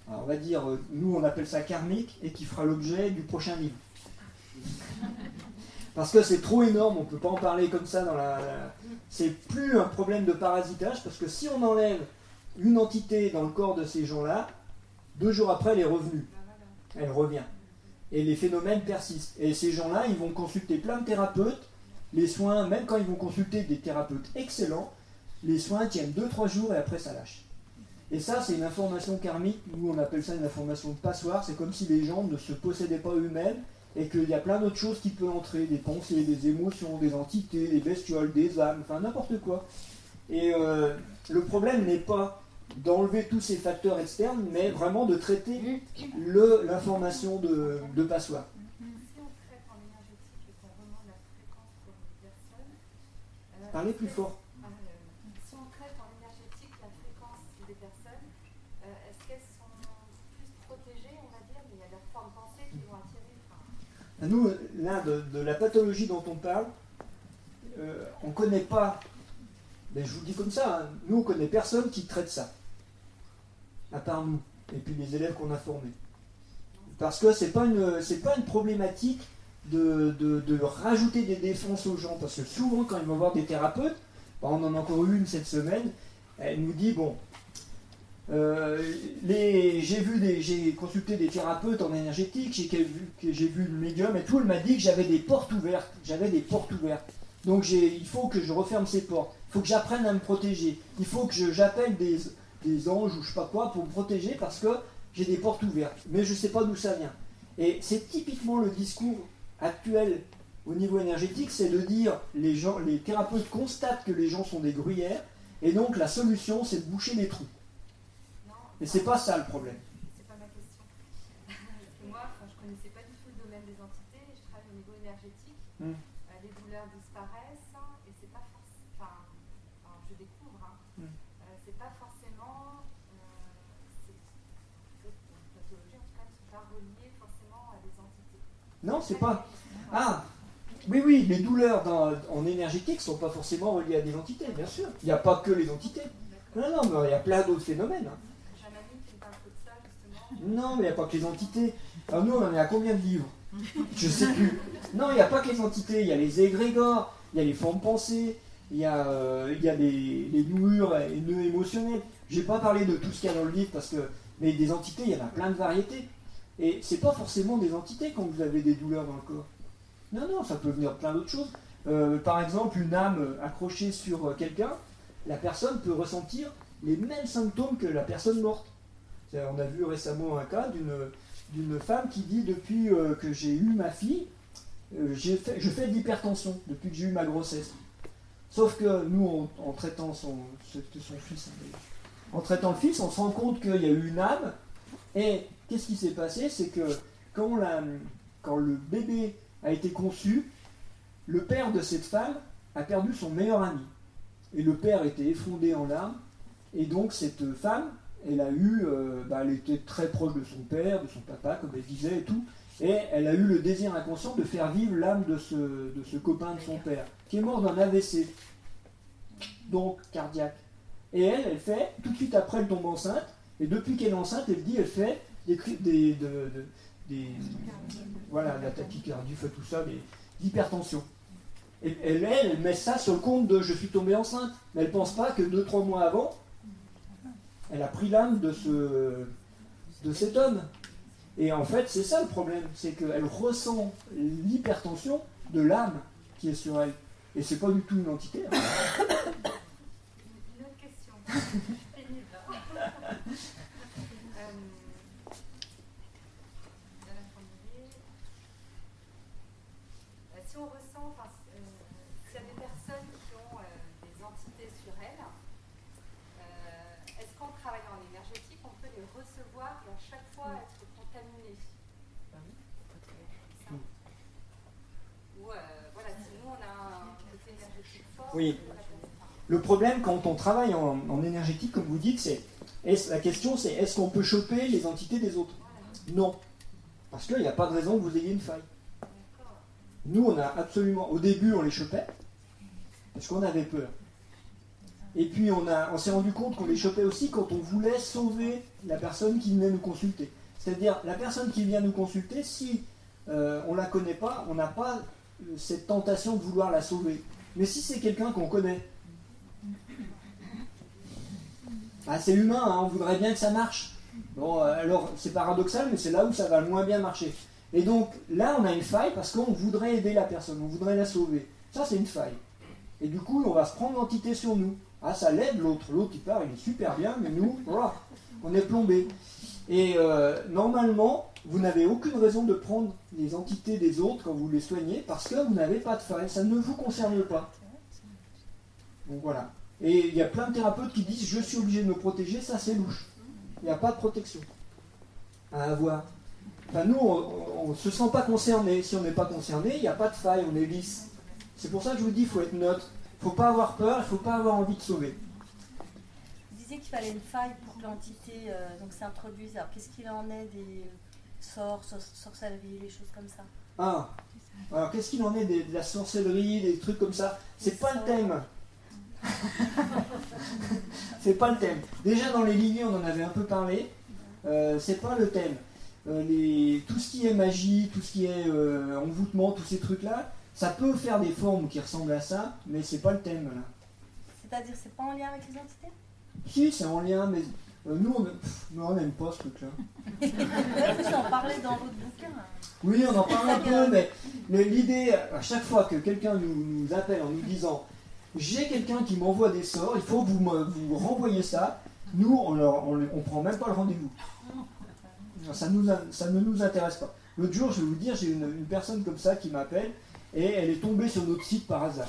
Alors, on va dire, nous on appelle ça karmique, et qui fera l'objet du prochain livre. Parce que c'est trop énorme, on ne peut pas en parler comme ça dans c'est plus un problème de parasitage, parce que si on enlève une entité dans le corps de ces gens-là, 2 jours après, elle est revenue. Elle revient. Et les phénomènes persistent. Et ces gens-là, ils vont consulter plein de thérapeutes. Les soins, même quand ils vont consulter des thérapeutes excellents, les soins tiennent 2-3 jours et après ça lâche. Et ça, c'est une information karmique. Nous, on appelle ça une information de passoire. C'est comme si les gens ne se possédaient pas eux-mêmes et qu'il y a plein d'autres choses qui peuvent entrer, des pensées, des émotions, des entités, des bestioles, des âmes, enfin n'importe quoi. Et le problème n'est pas d'enlever tous ces facteurs externes, mais vraiment de traiter l'information de passoire. Si on traite en énergétique et qu'on remonte la fréquence pour une personne... Parlez plus fort. Si on traite en énergétique la fréquence des personnes, est-ce qu'elles sont plus protégées, on va dire, mais il y a leurs formes de pensée qui vont attirer... Nous, là, de la pathologie dont on parle, on ne connaît pas, mais je vous le dis comme ça, hein, nous on ne connaît personne qui traite ça, à part nous, et puis les élèves qu'on a formés. Parce que c'est pas une problématique de rajouter des défenses aux gens, parce que souvent quand ils vont voir des thérapeutes, on en a encore eu une cette semaine, elle nous dit, bon, j'ai consulté des thérapeutes en énergétique, j'ai vu le médium et tout, elle m'a dit que j'avais des portes ouvertes. Donc il faut que je referme ces portes, il faut que j'apprenne à me protéger, il faut que j'appelle des anges ou je sais pas quoi pour me protéger parce que j'ai des portes ouvertes, mais je ne sais pas d'où ça vient. Et c'est typiquement le discours actuel au niveau énergétique, c'est de dire, les thérapeutes constatent que les gens sont des gruyères, et donc la solution c'est de boucher les trous. Et c'est pas ça le problème. C'est pas ma question. Parce que moi, je connaissais pas du tout le domaine des entités, et je travaille au niveau énergétique. Les douleurs disparaissent, et c'est pas forcément... Enfin, je découvre, c'est pas forcément... ces pathologies, en tout cas, ne sont pas reliées forcément à des entités. Non, c'est pas... Ah oui, les douleurs en énergétique sont pas forcément reliées à des entités, bien sûr. Il n'y a pas que les entités. Non, mais il y a plein d'autres phénomènes. Non, mais il n'y a pas que les entités. Alors nous, on en est à combien de livres? Je sais plus. Non, il n'y a pas que les entités. Il y a les égrégores, il y a les formes pensées, il y a les nouures et nœuds émotionnels. Je n'ai pas parlé de tout ce qu'il y a dans le livre, mais des entités, il y en a plein de variétés. Et c'est pas forcément des entités quand vous avez des douleurs dans le corps. Non, ça peut venir de plein d'autres choses. Par exemple, une âme accrochée sur quelqu'un, la personne peut ressentir les mêmes symptômes que la personne morte. On a vu récemment un cas d'une femme qui dit depuis que j'ai eu ma fille, je fais de l'hypertension depuis que j'ai eu ma grossesse. Sauf que nous, en traitant c'était son fils, en traitant le fils, on se rend compte qu'il y a eu une âme. Et qu'est-ce qui s'est passé? C'est que quand le bébé a été conçu, le père de cette femme a perdu son meilleur ami. Et le père était effondré en larmes. Et donc cette femme, elle a eu, elle était très proche de son père, de son papa, comme elle disait et tout. Et elle a eu le désir inconscient de faire vivre l'âme de ce copain de son père, qui est mort d'un AVC, donc cardiaque. Et elle fait, tout de suite après, elle tombe enceinte, et depuis qu'elle est enceinte, elle fait voilà, la tachycardie, tout ça, l'hypertension. Et elle met ça sur le compte de « je suis tombée enceinte ». Mais elle ne pense pas que 2-3 mois avant, elle a pris l'âme de cet homme. Et en fait, c'est ça le problème, c'est qu'elle ressent l'hypertension de l'âme qui est sur elle. Et c'est pas du tout une entité. Une autre question. Pénible. Si on ressent, s'il y a des personnes qui ont des entités sur elles, est-ce qu'en travaillant en énergétique, on peut les recevoir et à chaque fois être contaminé? Ou voilà, si nous on a un côté énergétique fort. Oui. Le problème quand on travaille en énergétique, comme vous dites, la question c'est est-ce qu'on peut choper les entités des autres? Non. Parce qu'il n'y a pas de raison que vous ayez une faille. Nous, on a absolument... Au début, on les chopait, parce qu'on avait peur. Et puis, on s'est rendu compte qu'on les chopait aussi quand on voulait sauver la personne qui venait nous consulter. C'est-à-dire, la personne qui vient nous consulter, si on ne la connaît pas, on n'a pas cette tentation de vouloir la sauver. Mais si c'est quelqu'un qu'on connaît, c'est humain, hein, on voudrait bien que ça marche. Bon, alors, c'est paradoxal, mais c'est là où ça va le moins bien marcher. Et donc, là, on a une faille parce qu'on voudrait aider la personne, on voudrait la sauver. Ça, c'est une faille. Et du coup, on va se prendre l'entité sur nous. Ah, ça l'aide l'autre. L'autre, il part, il est super bien, mais nous, voilà, on est plombé. Et normalement, vous n'avez aucune raison de prendre les entités des autres quand vous les soignez parce que vous n'avez pas de faille. Ça ne vous concerne pas. Donc voilà. Et il y a plein de thérapeutes qui disent « je suis obligé de me protéger », ça c'est louche. Il n'y a pas de protection à avoir. Enfin, nous, on ne se sent pas concerné. Si on n'est pas concerné, il n'y a pas de faille, on est lisse. C'est pour ça que je vous dis, il faut être neutre. Il ne faut pas avoir peur, il ne faut pas avoir envie de sauver. Vous disiez qu'il fallait une faille pour que l'entité s'introduise. Alors, qu'est-ce qu'il en est des sorts, sorcellerie, des choses comme ça? Alors qu'est-ce qu'il en est de la sorcellerie, des trucs comme ça? C'est pas le thème. C'est pas le thème. Déjà dans les lignées, on en avait un peu parlé. C'est pas le thème. Tout ce qui est magie, tout ce qui est envoûtement, tous ces trucs-là, ça peut faire des formes qui ressemblent à ça, mais c'est pas le thème là. C'est-à-dire, c'est pas en lien avec les entités? Si, c'est en lien, mais nous, on n'aime pas ce truc-là. Vous en parlez dans votre bouquin. Oui, on en parle un peu, mais l'idée, à chaque fois que quelqu'un nous appelle en nous disant « j'ai quelqu'un qui m'envoie des sorts, il faut que vous renvoyez ça », nous, on prend même pas le rendez-vous. Ça ne nous intéresse pas. L'autre jour, je vais vous dire, j'ai une personne comme ça qui m'appelle et elle est tombée sur notre site par hasard.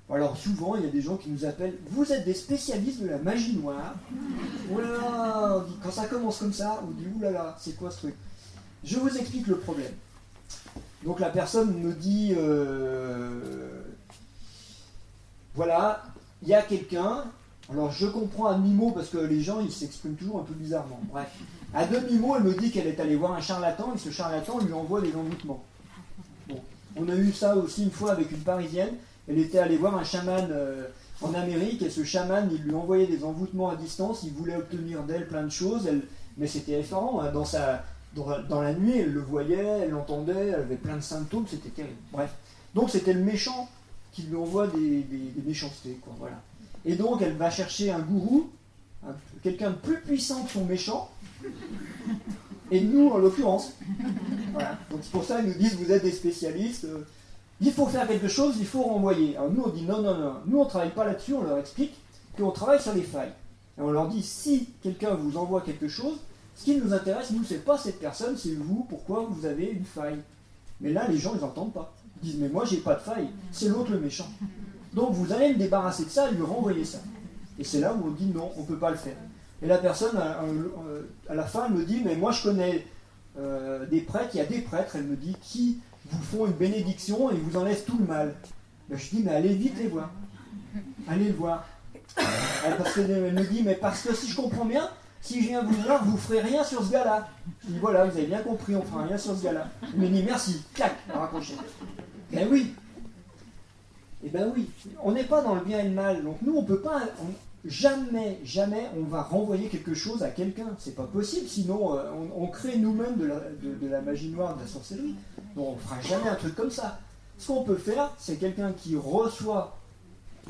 Alors souvent, il y a des gens qui nous appellent « Vous êtes des spécialistes de la magie noire ?» Oulala, quand ça commence comme ça, on dit « Oulala, c'est quoi ce truc ?» Je vous explique le problème. Donc la personne me dit voilà, il y a quelqu'un, alors je comprends à demi-mot parce que les gens ils s'expriment toujours un peu bizarrement. Bref, à demi-mot, elle me dit qu'elle est allée voir un charlatan et ce charlatan lui envoie des envoûtements. Bon, on a eu ça aussi une fois avec une Parisienne. Elle était allée voir un chaman en Amérique et ce chaman il lui envoyait des envoûtements à distance, il voulait obtenir d'elle plein de choses, mais c'était effarant, hein, dans la nuit, elle le voyait, elle l'entendait, elle avait plein de symptômes, c'était terrible. Bref. Donc c'était le méchant qui lui envoie des méchancetés, quoi, voilà. Et donc elle va chercher un gourou, quelqu'un de plus puissant que son méchant, et nous en l'occurrence. Voilà. Donc c'est pour ça qu'ils nous disent vous êtes des spécialistes, il faut faire quelque chose, il faut renvoyer. Alors nous on dit non, nous on ne travaille pas là-dessus, on leur explique qu'on travaille sur les failles. Et on leur dit, si quelqu'un vous envoie quelque chose, ce qui nous intéresse, nous, c'est pas cette personne, c'est vous, pourquoi vous avez une faille. Mais là, les gens, ils n'entendent pas. Ils disent, mais moi, j'ai pas de faille, c'est l'autre le méchant. Donc, vous allez me débarrasser de ça et lui renvoyer ça. Et c'est là où on dit, non, on ne peut pas le faire. Et la personne, à la fin, elle me dit, mais moi, je connais des prêtres, il y a des prêtres, elle me dit, qui vous font une bénédiction et vous enlèvent tout le mal. Ben, je dis, mais allez vite les voir. Allez le voir. Parce qu'elle me dit, mais parce que si je comprends bien, si je viens vous voir, vous ne ferez rien sur ce gars-là. Je dis, voilà, vous avez bien compris, on ne fera rien sur ce gars-là. Elle me dit, merci, clac, à raccrocher. Ben oui. Eh ben oui, on n'est pas dans le bien et le mal. Donc nous, on peut pas, jamais on va renvoyer quelque chose à quelqu'un. C'est pas possible, sinon on crée nous-mêmes de la magie noire, de la sorcellerie. Donc on ne fera jamais un truc comme ça. Ce qu'on peut faire, c'est quelqu'un qui reçoit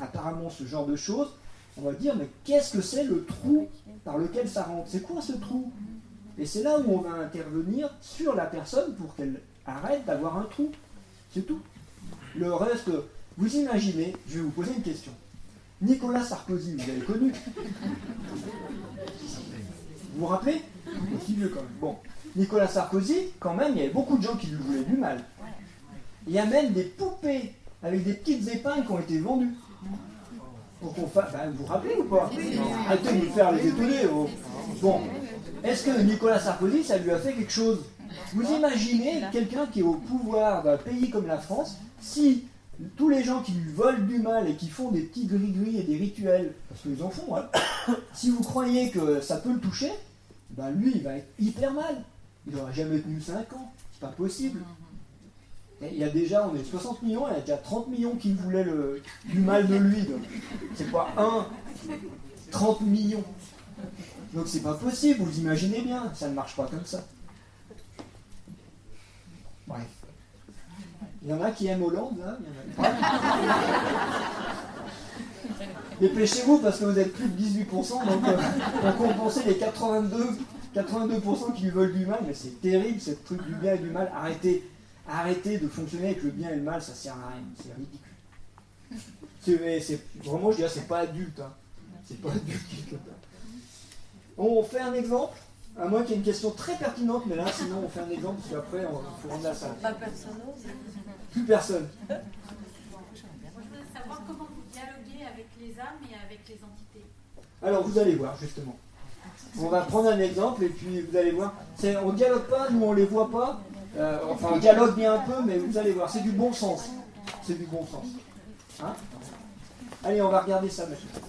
apparemment ce genre de choses, on va dire, mais qu'est-ce que c'est le trou par lequel ça rentre? C'est quoi ce trou? Et c'est là où on va intervenir sur la personne pour qu'elle arrête d'avoir un trou. C'est tout. Le reste, vous imaginez, je vais vous poser une question. Nicolas Sarkozy, vous l'avez connu? Vous vous rappelez? Aussi vieux quand même. Bon, Nicolas Sarkozy, quand même, il y avait beaucoup de gens qui lui voulaient du mal. Il y a même des poupées avec des petites épingles qui ont été vendues. Pour qu'on fasse. Ben, vous vous rappelez ou pas? Arrêtez de nous faire les étonner. Oh. Bon, est-ce que Nicolas Sarkozy, ça lui a fait quelque chose? Vous imaginez quelqu'un qui est au pouvoir d'un pays comme la France, si tous les gens qui lui volent du mal et qui font des petits gris-gris et des rituels, parce qu'ils en font, hein, si vous croyez que ça peut le toucher, ben lui, il va être hyper mal. Il n'aura jamais tenu 5 ans. C'est pas possible. Et il y a déjà, on est 60 millions, il y a déjà 30 millions qui voulaient du mal de lui. Donc. C'est pas 30 millions. Donc c'est pas possible, vous imaginez bien, ça ne marche pas comme ça. Bref. Il y en a qui aiment Hollande, là? Il y en a... Dépêchez-vous parce que vous êtes plus de 18%, donc pour compenser les 82% qui lui veulent du mal, mais c'est terrible, ce truc du bien et du mal. Arrêtez de fonctionner avec le bien et le mal, ça sert à rien, c'est ridicule. Vraiment, je dirais, c'est pas adulte. Hein. C'est pas adulte quelque part. On fait un exemple, à moins qu'il y ait une question très pertinente, mais là, sinon, on fait un exemple, parce qu'après, il faut rendre la salle. Pas personne. Plus personne. Moi, je voudrais savoir comment vous dialoguez avec les âmes et avec les entités. Alors, vous allez voir, justement. On va prendre un exemple, et puis vous allez voir. On ne dialogue pas, nous, on ne les voit pas. Enfin, on dialogue bien un peu, mais vous allez voir, c'est du bon sens. C'est du bon sens. Hein? Allez, on va regarder ça maintenant.